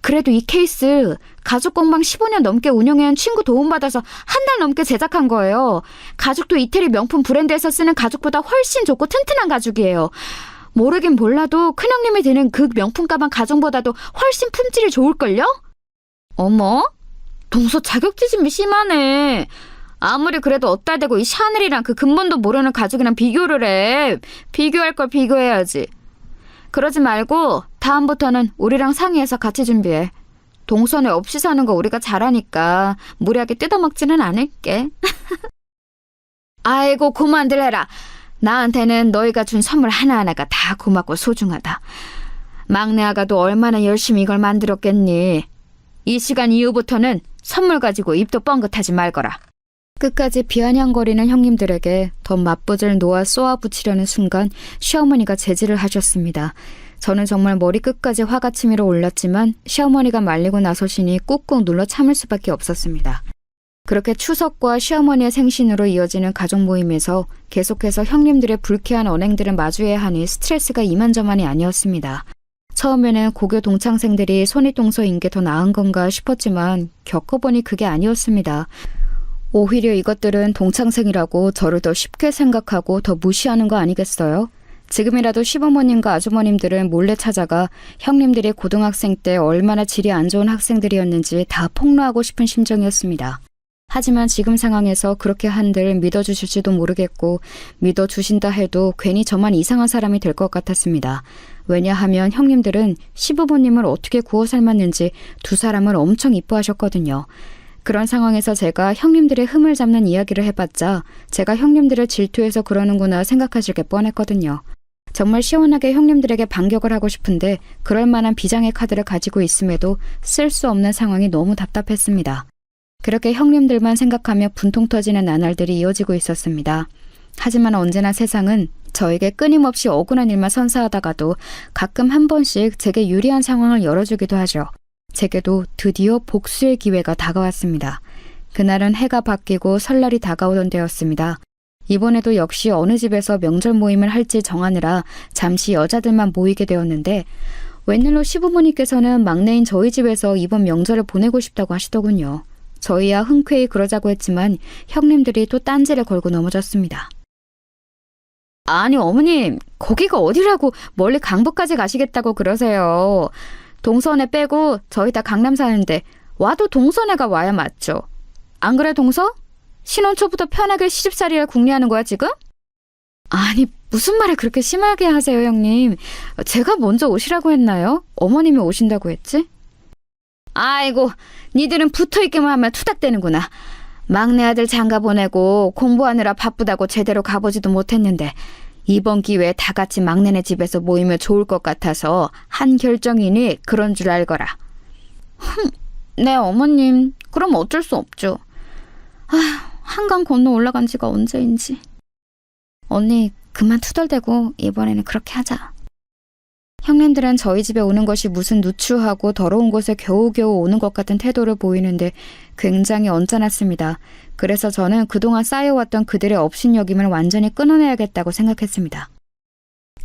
그래도 이 케이스 가죽 공방 15년 넘게 운영해온 친구 도움받아서 한 달 넘게 제작한 거예요. 가죽도 이태리 명품 브랜드에서 쓰는 가죽보다 훨씬 좋고 튼튼한 가죽이에요. 모르긴 몰라도 큰형님이 드는 그 명품 가방 가죽보다도 훨씬 품질이 좋을걸요? 어머? 동서 자격지심이 심하네. 아무리 그래도 어따 대고 이 샤넬이랑 그 근본도 모르는 가죽이랑 비교를 해. 비교할 걸 비교해야지. 그러지 말고 다음부터는 우리랑 상의해서 같이 준비해. 동선에 없이 사는 거 우리가 잘하니까 무리하게 뜯어먹지는 않을게. 아이고 고만들 해라. 나한테는 너희가 준 선물 하나하나가 다 고맙고 소중하다. 막내 아가도 얼마나 열심히 이걸 만들었겠니. 이 시간 이후부터는 선물 가지고 입도 뻥긋하지 말거라. 끝까지 비아냥거리는 형님들에게 더 맞부질 놓아 쏘아붙이려는 순간 시어머니가 제지를 하셨습니다. 저는 정말 머리끝까지 화가 치밀어 올랐지만 시어머니가 말리고 나서시니 꾹꾹 눌러 참을 수밖에 없었습니다. 그렇게 추석과 시어머니의 생신으로 이어지는 가족 모임에서 계속해서 형님들의 불쾌한 언행들을 마주해야 하니 스트레스가 이만저만이 아니었습니다. 처음에는 고교 동창생들이 손윗동서인 게 더 나은 건가 싶었지만 겪어보니 그게 아니었습니다. 오히려 이것들은 동창생이라고 저를 더 쉽게 생각하고 더 무시하는 거 아니겠어요? 지금이라도 시부모님과 아주머님들은 몰래 찾아가 형님들이 고등학생 때 얼마나 질이 안 좋은 학생들이었는지 다 폭로하고 싶은 심정이었습니다. 하지만 지금 상황에서 그렇게 한들 믿어주실지도 모르겠고 믿어주신다 해도 괜히 저만 이상한 사람이 될 것 같았습니다. 왜냐하면 형님들은 시부모님을 어떻게 구워 삶았는지 두 사람을 엄청 이뻐하셨거든요. 그런 상황에서 제가 형님들의 흠을 잡는 이야기를 해봤자 제가 형님들을 질투해서 그러는구나 생각하실 게 뻔했거든요. 정말 시원하게 형님들에게 반격을 하고 싶은데 그럴 만한 비장의 카드를 가지고 있음에도 쓸 수 없는 상황이 너무 답답했습니다. 그렇게 형님들만 생각하며 분통 터지는 나날들이 이어지고 있었습니다. 하지만 언제나 세상은 저에게 끊임없이 억울한 일만 선사하다가도 가끔 한 번씩 제게 유리한 상황을 열어주기도 하죠. 제게도 드디어 복수의 기회가 다가왔습니다. 그날은 해가 바뀌고 설날이 다가오던 때였습니다. 이번에도 역시 어느 집에서 명절 모임을 할지 정하느라 잠시 여자들만 모이게 되었는데 웬일로 시부모님께서는 막내인 저희 집에서 이번 명절을 보내고 싶다고 하시더군요. 저희야 흔쾌히 그러자고 했지만 형님들이 또 딴지를 걸고 넘어졌습니다. 아니 어머님, 거기가 어디라고 멀리 강북까지 가시겠다고 그러세요. 동선에 빼고 저희 다 강남 사는데 와도 동선에가 와야 맞죠. 안 그래 동서? 신혼 초부터 편하게 시집살이를 궁리하는 거야 지금? 아니 무슨 말을 그렇게 심하게 하세요 형님. 제가 먼저 오시라고 했나요? 어머님이 오신다고 했지? 아이고 니들은 붙어있기만 하면 투닥대는구나. 막내 아들 장가 보내고 공부하느라 바쁘다고 제대로 가보지도 못했는데 이번 기회에 다 같이 막내네 집에서 모이면 좋을 것 같아서 한 결정이니 그런 줄 알거라. 네 어머님, 그럼 어쩔 수 없죠. 한강 건너 올라간 지가 언제인지. 언니 그만 투덜대고 이번에는 그렇게 하자. 형님들은 저희 집에 오는 것이 무슨 누추하고 더러운 곳에 겨우겨우 오는 것 같은 태도를 보이는데 굉장히 언짢았습니다. 그래서 저는 그동안 쌓여왔던 그들의 업신여김을 완전히 끊어내야겠다고 생각했습니다.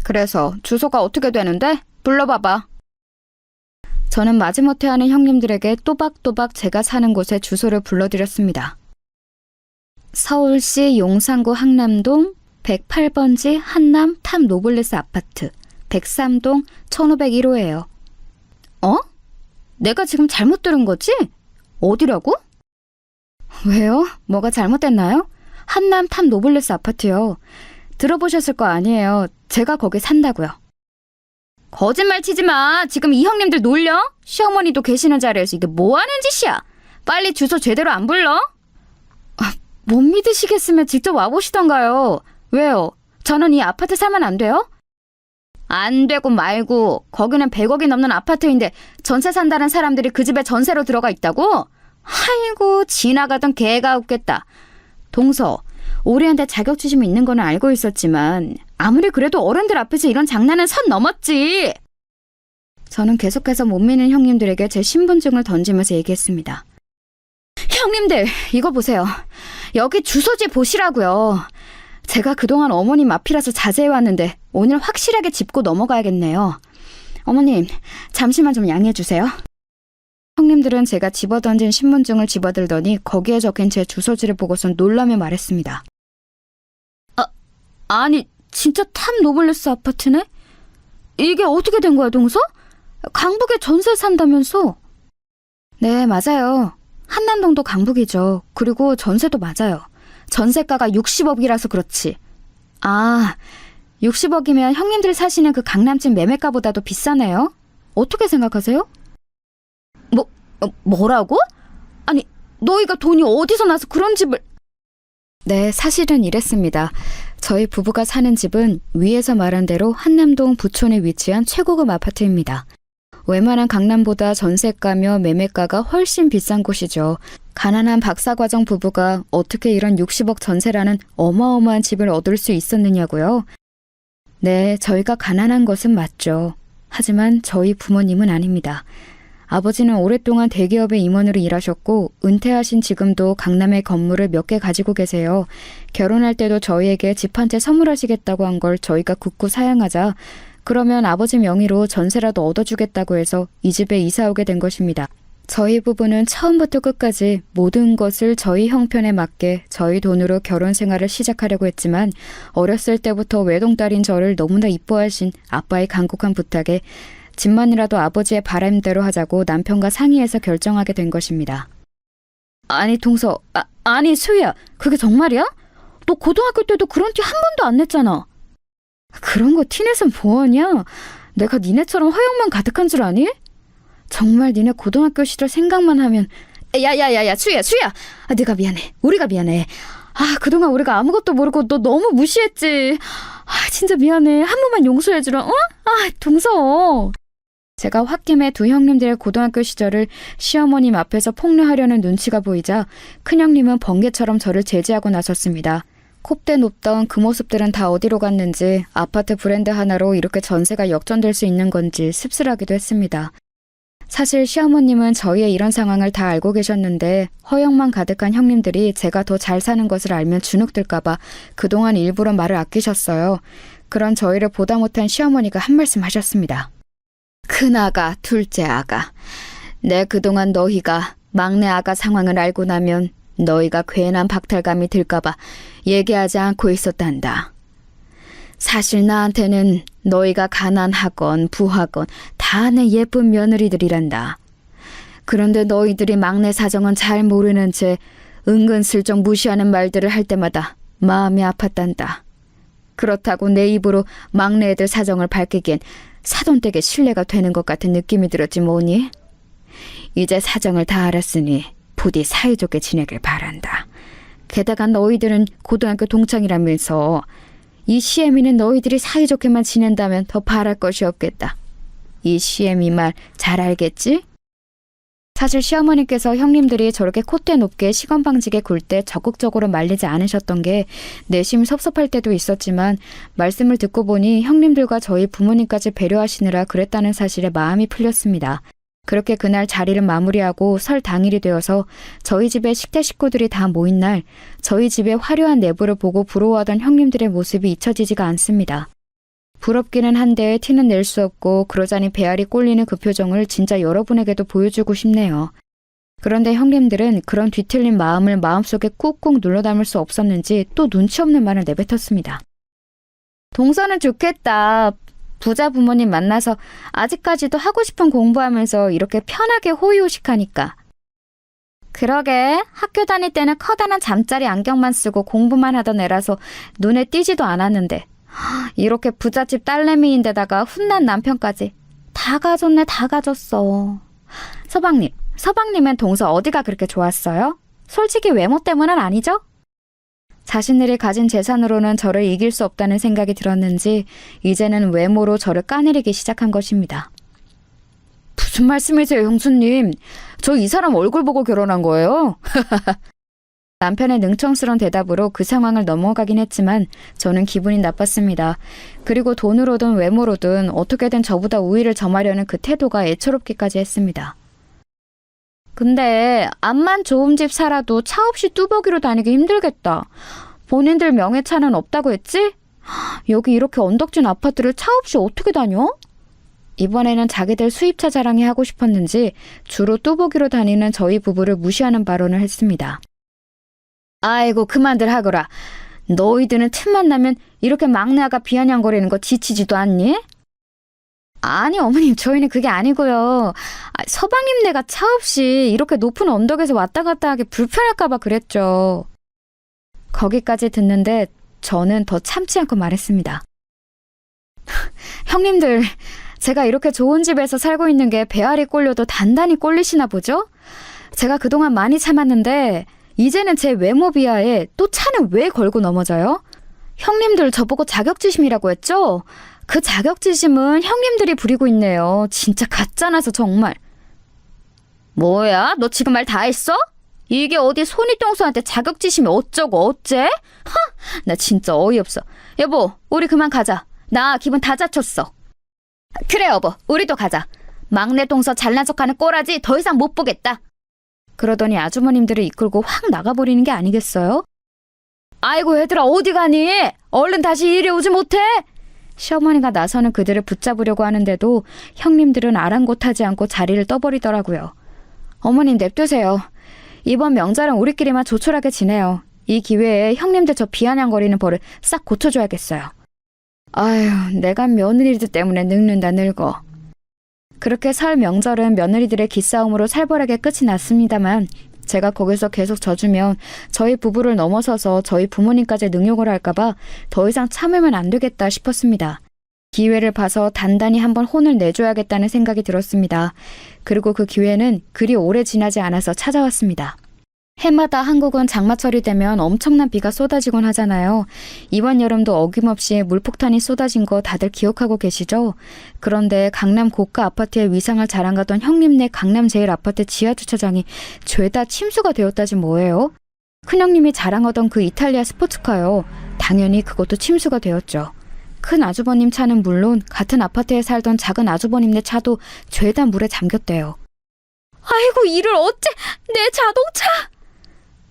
그래서 주소가 어떻게 되는데? 불러봐봐. 저는 마지못해 하는 형님들에게 또박또박 제가 사는 곳의 주소를 불러드렸습니다. 서울시 용산구 항남동 108번지 한남 탑 노블레스 아파트 103동 1501호예요. 어? 내가 지금 잘못 들은 거지? 어디라고? 왜요? 뭐가 잘못됐나요? 한남 탑 노블레스 아파트요. 들어보셨을 거 아니에요. 제가 거기 산다고요. 거짓말 치지 마. 지금 이 형님들 놀려? 시어머니도 계시는 자리에서 이게 뭐 하는 짓이야? 빨리 주소 제대로 안 불러? 못 믿으시겠으면 직접 와보시던가요. 왜요? 저는 이 아파트 사면 안 돼요? 안 되고 말고 거기는 100억이 넘는 아파트인데 전세 산다는 사람들이 그 집에 전세로 들어가 있다고? 아이고 지나가던 개가 웃겠다. 동서, 우리한테 자격지심이 있는 거는 알고 있었지만 아무리 그래도 어른들 앞에서 이런 장난은 선 넘었지. 저는 계속해서 못 믿는 형님들에게 제 신분증을 던지면서 얘기했습니다. 형님들 이거 보세요. 여기 주소지 보시라고요. 제가 그동안 어머님 앞이라서 자제해왔는데 오늘 확실하게 짚고 넘어가야겠네요. 어머님 잠시만 좀 양해해 주세요. 형님들은 제가 집어던진 신분증을 집어들더니 거기에 적힌 제 주소지를 보고선 놀라며 말했습니다. 아니 진짜 탑 노블레스 아파트네? 이게 어떻게 된 거야 동서? 강북에 전세 산다면서? 네 맞아요. 한남동도 강북이죠. 그리고 전세도 맞아요. 전세가가 60억이라서 그렇지. 아, 60억이면 형님들 사시는 그 강남집 매매가보다도 비싸네요. 어떻게 생각하세요? 뭐라고? 아니, 너희가 돈이 어디서 나서 그런 집을... 네, 사실은 이랬습니다. 저희 부부가 사는 집은 위에서 말한 대로 한남동 부촌에 위치한 최고급 아파트입니다. 웬만한 강남보다 전세가며 매매가가 훨씬 비싼 곳이죠. 가난한 박사과정 부부가 어떻게 이런 60억 전세라는 어마어마한 집을 얻을 수 있었느냐고요? 네, 저희가 가난한 것은 맞죠. 하지만 저희 부모님은 아닙니다. 아버지는 오랫동안 대기업의 임원으로 일하셨고 은퇴하신 지금도 강남에 건물을 몇 개 가지고 계세요. 결혼할 때도 저희에게 집 한 채 선물하시겠다고 한 걸 저희가 굳고 사양하자 그러면 아버지 명의로 전세라도 얻어주겠다고 해서 이 집에 이사 오게 된 것입니다. 저희 부부는 처음부터 끝까지 모든 것을 저희 형편에 맞게 저희 돈으로 결혼 생활을 시작하려고 했지만 어렸을 때부터 외동딸인 저를 너무나 이뻐하신 아빠의 간곡한 부탁에 집만이라도 아버지의 바람대로 하자고 남편과 상의해서 결정하게 된 것입니다. 아니 동서, 아니 수희야, 그게 정말이야? 너 고등학교 때도 그런 티 한 번도 안 냈잖아. 그런 거 티내선 뭐하냐? 내가 니네처럼 허영만 가득한 줄 아니? 정말 니네 고등학교 시절 생각만 하면 야야야야 수희야 내가 미안해. 우리가 미안해. 그동안 우리가 아무것도 모르고 너 너무 무시했지. 진짜 미안해. 한 번만 용서해주라. 어? 동서. 제가 홧김에 두 형님들의 고등학교 시절을 시어머님 앞에서 폭로하려는 눈치가 보이자 큰형님은 번개처럼 저를 제지하고 나섰습니다. 콧대 높던 그 모습들은 다 어디로 갔는지, 아파트 브랜드 하나로 이렇게 전세가 역전될 수 있는 건지 씁쓸하기도 했습니다. 사실 시어머님은 저희의 이런 상황을 다 알고 계셨는데 허영만 가득한 형님들이 제가 더 잘 사는 것을 알면 주눅들까봐 그동안 일부러 말을 아끼셨어요. 그런 저희를 보다 못한 시어머니가 한 말씀 하셨습니다. 큰아가, 둘째 아가, 내 그동안 너희가 막내 아가 상황을 알고 나면 너희가 괜한 박탈감이 들까봐 얘기하지 않고 있었단다. 사실 나한테는 너희가 가난하건 부하건 다 내 예쁜 며느리들이란다. 그런데 너희들이 막내 사정은 잘 모르는 채 은근슬쩍 무시하는 말들을 할 때마다 마음이 아팠단다. 그렇다고 내 입으로 막내 애들 사정을 밝히기엔 사돈댁에 신뢰가 되는 것 같은 느낌이 들었지 뭐니? 이제 사정을 다 알았으니 부디 사이좋게 지내길 바란다. 게다가 너희들은 고등학교 동창이라면서 이 시애미는 너희들이 사이좋게만 지낸다면 더 바랄 것이 없겠다. 이 시애미 말 잘 알겠지? 사실 시어머니께서 형님들이 저렇게 콧대 높게 시건방지게 굴 때 적극적으로 말리지 않으셨던 게 내심 섭섭할 때도 있었지만 말씀을 듣고 보니 형님들과 저희 부모님까지 배려하시느라 그랬다는 사실에 마음이 풀렸습니다. 그렇게 그날 자리를 마무리하고 설 당일이 되어서 저희 집에 식대 식구들이 다 모인 날 저희 집의 화려한 내부를 보고 부러워하던 형님들의 모습이 잊혀지지가 않습니다. 부럽기는 한데 티는 낼 수 없고 그러자니 배알이 꼴리는 그 표정을 진짜 여러분에게도 보여주고 싶네요. 그런데 형님들은 그런 뒤틀린 마음을 마음속에 꾹꾹 눌러 담을 수 없었는지 또 눈치 없는 말을 내뱉었습니다. 동서는 좋겠다. 부자 부모님 만나서 아직까지도 하고 싶은 공부하면서 이렇게 편하게 호의호식하니까. 그러게, 학교 다닐 때는 커다란 잠자리 안경만 쓰고 공부만 하던 애라서 눈에 띄지도 않았는데 이렇게 부잣집 딸내미인데다가 훈난 남편까지. 다 가졌네, 다 가졌어. 서방님은 동서 어디가 그렇게 좋았어요? 솔직히 외모 때문은 아니죠? 자신들이 가진 재산으로는 저를 이길 수 없다는 생각이 들었는지 이제는 외모로 저를 까내리기 시작한 것입니다. 무슨 말씀이세요, 형수님? 저 이 사람 얼굴 보고 결혼한 거예요? 남편의 능청스러운 대답으로 그 상황을 넘어가긴 했지만 저는 기분이 나빴습니다. 그리고 돈으로든 외모로든 어떻게든 저보다 우위를 점하려는 그 태도가 애처롭기까지 했습니다. 근데 암만 좋은 집 살아도 차 없이 뚜벅이로 다니기 힘들겠다. 본인들 명예차는 없다고 했지? 여기 이렇게 언덕진 아파트를 차 없이 어떻게 다녀? 이번에는 자기들 수입차 자랑이 하고 싶었는지 주로 뚜벅이로 다니는 저희 부부를 무시하는 발언을 했습니다. 아이고 그만들 하거라. 너희들은 틈만 나면 이렇게 막내 아가 비아냥거리는 거 지치지도 않니? 아니 어머님, 저희는 그게 아니고요. 서방님네가 차 없이 이렇게 높은 언덕에서 왔다 갔다 하기 불편할까봐 그랬죠. 거기까지 듣는데 저는 더 참지 않고 말했습니다. 형님들, 제가 이렇게 좋은 집에서 살고 있는 게 배알이 꼴려도 단단히 꼴리시나 보죠? 제가 그동안 많이 참았는데 이제는 제 외모 비하에 또 차는 왜 걸고 넘어져요? 형님들 저보고 자격지심이라고 했죠? 그 자격지심은 형님들이 부리고 있네요. 진짜 가짜나서 정말. 뭐야? 너 지금 말 다 했어? 이게 어디 손이똥수한테 자격지심이 어쩌고 어째? 나 진짜 어이없어. 여보, 우리 그만 가자. 나 기분 다 잡쳤어. 그래 여보, 우리도 가자. 막내 동서 잘난 척하는 꼬라지 더 이상 못 보겠다. 그러더니 아주머님들을 이끌고 확 나가버리는 게 아니겠어요? 아이고 얘들아, 어디 가니? 얼른 다시 이리 오지 못해? 시어머니가 나서는 그들을 붙잡으려고 하는데도 형님들은 아랑곳하지 않고 자리를 떠버리더라고요. 어머님 냅두세요. 이번 명절은 우리끼리만 조촐하게 지내요. 이 기회에 형님들 저 비아냥거리는 버를 싹 고쳐줘야겠어요. 아휴, 내가 며느리들 때문에 늙는다 늙어. 그렇게 설 명절은 며느리들의 기싸움으로 살벌하게 끝이 났습니다만 제가 거기서 계속 져주면 저희 부부를 넘어서서 저희 부모님까지 능욕을 할까봐 더 이상 참으면 안 되겠다 싶었습니다. 기회를 봐서 단단히 한번 혼을 내줘야겠다는 생각이 들었습니다. 그리고 그 기회는 그리 오래 지나지 않아서 찾아왔습니다. 해마다 한국은 장마철이 되면 엄청난 비가 쏟아지곤 하잖아요. 이번 여름도 어김없이 물폭탄이 쏟아진 거 다들 기억하고 계시죠? 그런데 강남 고가 아파트의 위상을 자랑하던 형님네 강남 제일 아파트 지하주차장이 죄다 침수가 되었다지 뭐예요? 큰형님이 자랑하던 그 이탈리아 스포츠카요. 당연히 그것도 침수가 되었죠. 큰 아주버님 차는 물론 같은 아파트에 살던 작은 아주버님네 차도 죄다 물에 잠겼대요. 아이고, 이를 어째! 내 자동차!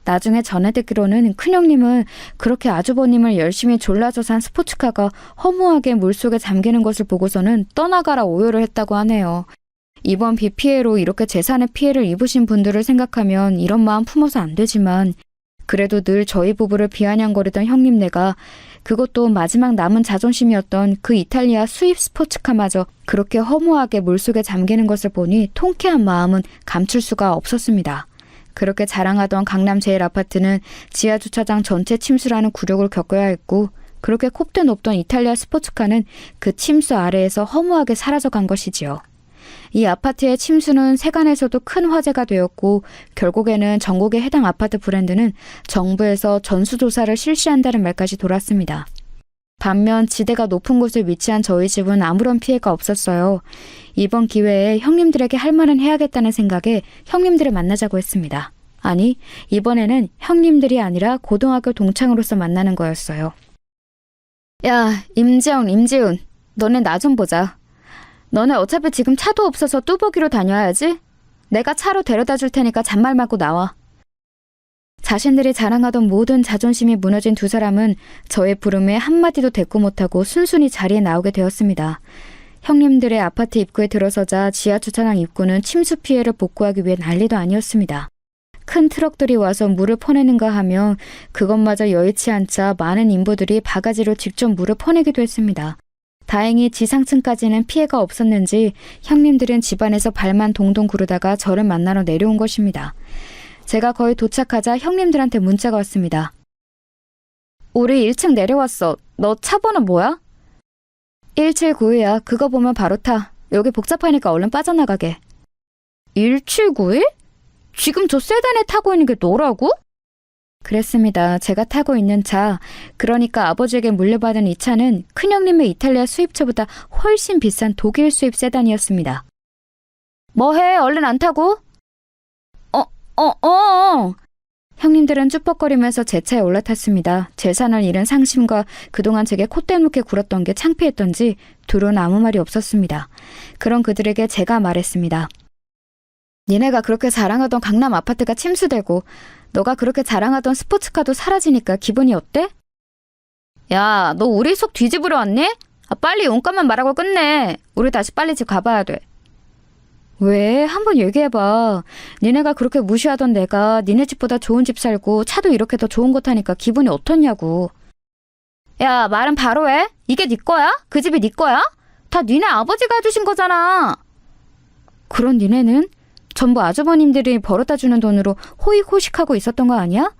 나중에 전해 듣기로는 큰형님은 그렇게 아주버님을 열심히 졸라서 산 스포츠카가 허무하게 물속에 잠기는 것을 보고서는 떠나가라 오열을 했다고 하네요. 이번 비 피해로 이렇게 재산의 피해를 입으신 분들을 생각하면 이런 마음 품어서 안 되지만 그래도 늘 저희 부부를 비아냥거리던 형님네가 그것도 마지막 남은 자존심이었던 그 이탈리아 수입 스포츠카마저 그렇게 허무하게 물속에 잠기는 것을 보니 통쾌한 마음은 감출 수가 없었습니다. 그렇게 자랑하던 강남 제일 아파트는 지하주차장 전체 침수라는 굴욕을 겪어야 했고 그렇게 콧대 높던 이탈리아 스포츠카는 그 침수 아래에서 허무하게 사라져간 것이지요. 이 아파트의 침수는 세간에서도 큰 화제가 되었고 결국에는 전국의 해당 아파트 브랜드는 정부에서 전수조사를 실시한다는 말까지 돌았습니다. 반면 지대가 높은 곳에 위치한 저희 집은 아무런 피해가 없었어요. 이번 기회에 형님들에게 할 말은 해야겠다는 생각에 형님들을 만나자고 했습니다. 아니, 이번에는 형님들이 아니라 고등학교 동창으로서 만나는 거였어요. 야, 임지훈, 너네 나 좀 보자. 너네 어차피 지금 차도 없어서 뚜벅이로 다녀야지. 내가 차로 데려다 줄 테니까 잔말 말고 나와. 자신들이 자랑하던 모든 자존심이 무너진 두 사람은 저의 부름에 한마디도 대꾸 못하고 순순히 자리에 나오게 되었습니다. 형님들의 아파트 입구에 들어서자 지하주차장 입구는 침수 피해를 복구하기 위해 난리도 아니었습니다. 큰 트럭들이 와서 물을 퍼내는가 하며 그것마저 여의치 않자 많은 인부들이 바가지로 직접 물을 퍼내기도 했습니다. 다행히 지상층까지는 피해가 없었는지 형님들은 집안에서 발만 동동 구르다가 저를 만나러 내려온 것입니다. 제가 거의 도착하자 형님들한테 문자가 왔습니다. 우리 1층 내려왔어. 너 차 번호 뭐야? 1791이야. 그거 보면 바로 타. 여기 복잡하니까 얼른 빠져나가게. 1791? 지금 저 세단에 타고 있는 게 너라고? 그랬습니다. 제가 타고 있는 차, 그러니까 아버지에게 물려받은 이 차는 큰형님의 이탈리아 수입차보다 훨씬 비싼 독일 수입 세단이었습니다. 뭐해? 얼른 안 타고? 형님들은 쭈뼛거리면서 제 차에 올라탔습니다. 재산을 잃은 상심과 그동안 제게 콧대 놓게 굴었던 게 창피했던지 둘은 아무 말이 없었습니다. 그런 그들에게 제가 말했습니다. 니네가 그렇게 자랑하던 강남 아파트가 침수되고 너가 그렇게 자랑하던 스포츠카도 사라지니까 기분이 어때? 야, 너 우리 속 뒤집으러 왔니? 빨리 용건만 말하고 끝내. 우리 다시 빨리 집 가봐야 돼. 왜? 한번 얘기해봐. 니네가 그렇게 무시하던 내가 니네 집보다 좋은 집 살고 차도 이렇게 더 좋은 거 타니까 기분이 어떻냐고. 야, 말은 바로 해. 이게 네 거야? 그 집이 네 거야? 다 니네 아버지가 해주신 거잖아. 그런 니네는 전부 아주버님들이 벌어다 주는 돈으로 호익호식하고 있었던 거 아니야?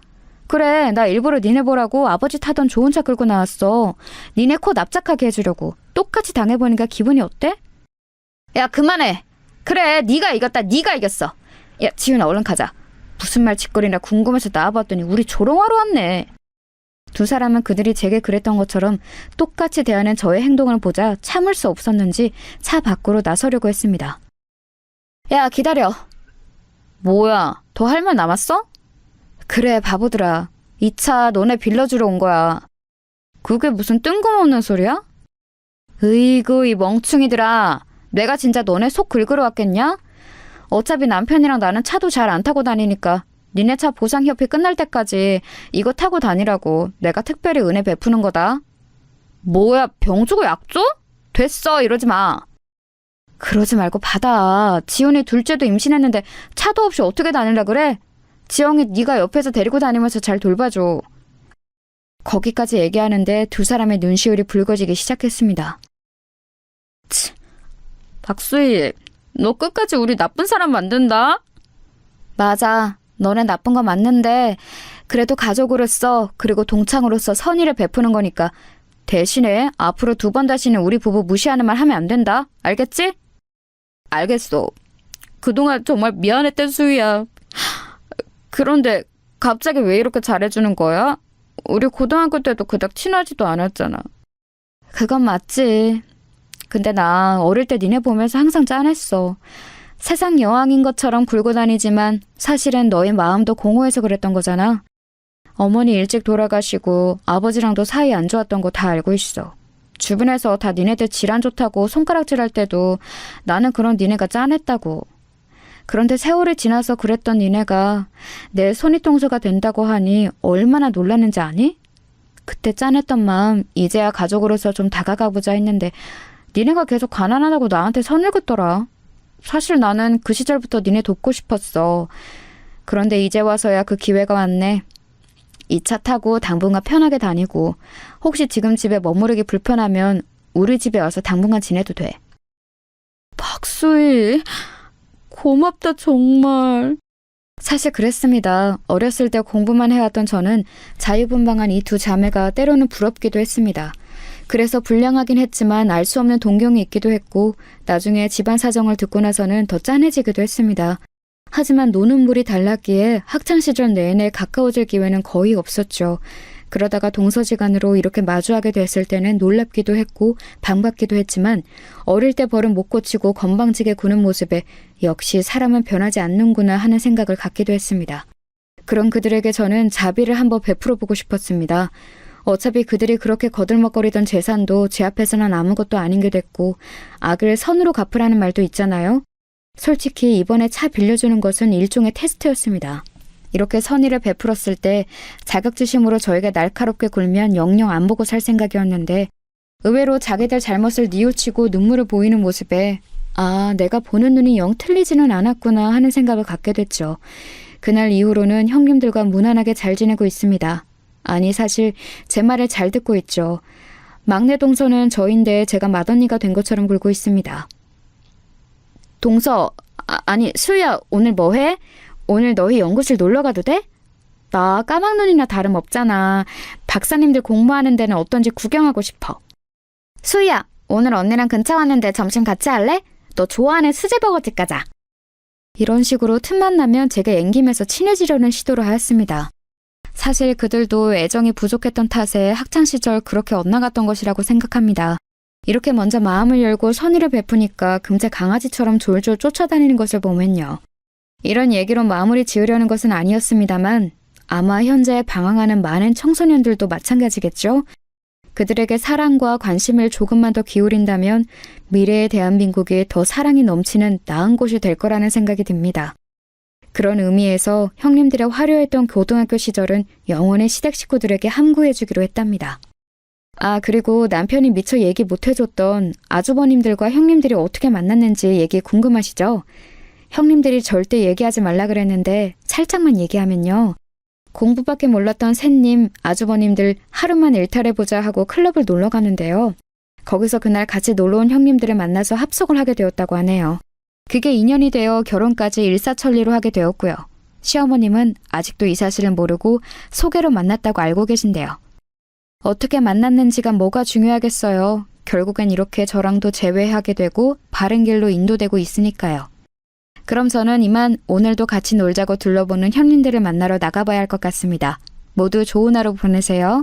그래, 나 일부러 니네 보라고 아버지 타던 좋은 차 끌고 나왔어. 니네 코 납작하게 해주려고. 똑같이 당해보니까 기분이 어때? 야, 그만해. 그래, 네가 이겼다. 네가 이겼어. 야, 지훈아, 얼른 가자. 무슨 말 짓거리나 궁금해서 나와봤더니 우리 조롱하러 왔네. 두 사람은 그들이 제게 그랬던 것처럼 똑같이 대하는 저의 행동을 보자 참을 수 없었는지 차 밖으로 나서려고 했습니다. 야, 기다려. 뭐야, 더 할 말 남았어? 그래, 바보들아. 이 차 너네 빌려주러 온 거야. 그게 무슨 뜬금없는 소리야? 으이구, 이 멍충이들아. 내가 진짜 너네 속 긁으러 왔겠냐? 어차피 남편이랑 나는 차도 잘 안 타고 다니니까 니네 차 보상협의 끝날 때까지 이거 타고 다니라고 내가 특별히 은혜 베푸는 거다. 뭐야, 병 주고 약 줘? 됐어, 이러지 마. 그러지 말고 받아. 지훈이 둘째도 임신했는데 차도 없이 어떻게 다닐라 그래? 지영이 네가 옆에서 데리고 다니면서 잘 돌봐줘. 거기까지 얘기하는데 두 사람의 눈시울이 붉어지기 시작했습니다. 박수희, 너 끝까지 우리 나쁜 사람 만든다? 맞아. 너네 나쁜 거 맞는데 그래도 가족으로서 그리고 동창으로서 선의를 베푸는 거니까 대신에 앞으로 2번 다시는 우리 부부 무시하는 말 하면 안 된다. 알겠지? 알겠어. 그동안 정말 미안했던 수희야. 그런데 갑자기 왜 이렇게 잘해주는 거야? 우리 고등학교 때도 그닥 친하지도 않았잖아. 그건 맞지. 근데 나 어릴 때 니네 보면서 항상 짠했어. 세상 여왕인 것처럼 굴고 다니지만 사실은 너희 마음도 공허해서 그랬던 거잖아. 어머니 일찍 돌아가시고 아버지랑도 사이 안 좋았던 거 다 알고 있어. 주변에서 다 니네들 질안 좋다고 손가락질할 때도 나는 그런 니네가 짠했다고. 그런데 세월이 지나서 그랬던 니네가 내 손이통수가 된다고 하니 얼마나 놀랐는지 아니? 그때 짠했던 마음 이제야 가족으로서 좀 다가가보자 했는데 니네가 계속 가난하다고 나한테 선을 긋더라. 사실 나는 그 시절부터 니네 돕고 싶었어. 그런데 이제 와서야 그 기회가 왔네. 이 차 타고 당분간 편하게 다니고 혹시 지금 집에 머무르기 불편하면 우리 집에 와서 당분간 지내도 돼. 박수희, 고맙다 정말. 사실 그랬습니다. 어렸을 때 공부만 해왔던 저는 자유분방한 이 두 자매가 때로는 부럽기도 했습니다. 그래서 불량하긴 했지만 알 수 없는 동경이 있기도 했고 나중에 집안 사정을 듣고 나서는 더 짠해지기도 했습니다. 하지만 노는 물이 달랐기에 학창시절 내내 가까워질 기회는 거의 없었죠. 그러다가 동서지간으로 이렇게 마주하게 됐을 때는 놀랍기도 했고 반갑기도 했지만 어릴 때 버릇 못 고치고 건방지게 구는 모습에 역시 사람은 변하지 않는구나 하는 생각을 갖기도 했습니다. 그런 그들에게 저는 자비를 한번 베풀어 보고 싶었습니다. 어차피 그들이 그렇게 거들먹거리던 재산도 제 앞에서는 아무것도 아닌 게 됐고 악을 선으로 갚으라는 말도 있잖아요. 솔직히 이번에 차 빌려주는 것은 일종의 테스트였습니다. 이렇게 선의를 베풀었을 때 자격지심으로 저에게 날카롭게 굴면 영영 안 보고 살 생각이었는데 의외로 자기들 잘못을 뉘우치고 눈물을 보이는 모습에 아, 내가 보는 눈이 영 틀리지는 않았구나 하는 생각을 갖게 됐죠. 그날 이후로는 형님들과 무난하게 잘 지내고 있습니다. 아니 사실 제 말을 잘 듣고 있죠. 막내 동서는 저인데 제가 맏언니가 된 것처럼 굴고 있습니다. 동서, 아니 수희야 오늘 뭐 해? 오늘 너희 연구실 놀러 가도 돼? 나 까막눈이나 다름없잖아. 박사님들 공부하는 데는 어떤지 구경하고 싶어. 수희야, 오늘 언니랑 근처 왔는데 점심 같이 할래? 너 좋아하는 수제버거집 가자. 이런 식으로 틈만 나면 제가 앵기면서 친해지려는 시도를 하였습니다. 사실 그들도 애정이 부족했던 탓에 학창시절 그렇게 엇나갔던 것이라고 생각합니다. 이렇게 먼저 마음을 열고 선의를 베푸니까 금세 강아지처럼 졸졸 쫓아다니는 것을 보면요. 이런 얘기로 마무리 지으려는 것은 아니었습니다만 아마 현재 방황하는 많은 청소년들도 마찬가지겠죠? 그들에게 사랑과 관심을 조금만 더 기울인다면 미래의 대한민국이 더 사랑이 넘치는 나은 곳이 될 거라는 생각이 듭니다. 그런 의미에서 형님들의 화려했던 고등학교 시절은 영원히 시댁 식구들에게 함구해주기로 했답니다. 아, 그리고 남편이 미처 얘기 못해줬던 아주버님들과 형님들이 어떻게 만났는지 얘기 궁금하시죠? 형님들이 절대 얘기하지 말라 그랬는데 살짝만 얘기하면요. 공부밖에 몰랐던 셋님, 아주버님들 하루만 일탈해보자 하고 클럽을 놀러 가는데요. 거기서 그날 같이 놀러온 형님들을 만나서 합석을 하게 되었다고 하네요. 그게 인연이 되어 결혼까지 일사천리로 하게 되었고요. 시어머님은 아직도 이 사실은 모르고 소개로 만났다고 알고 계신데요. 어떻게 만났는지가 뭐가 중요하겠어요. 결국엔 이렇게 저랑도 재회하게 되고 바른 길로 인도되고 있으니까요. 그럼 저는 이만 오늘도 같이 놀자고 둘러보는 형님들을 만나러 나가봐야 할 것 같습니다. 모두 좋은 하루 보내세요.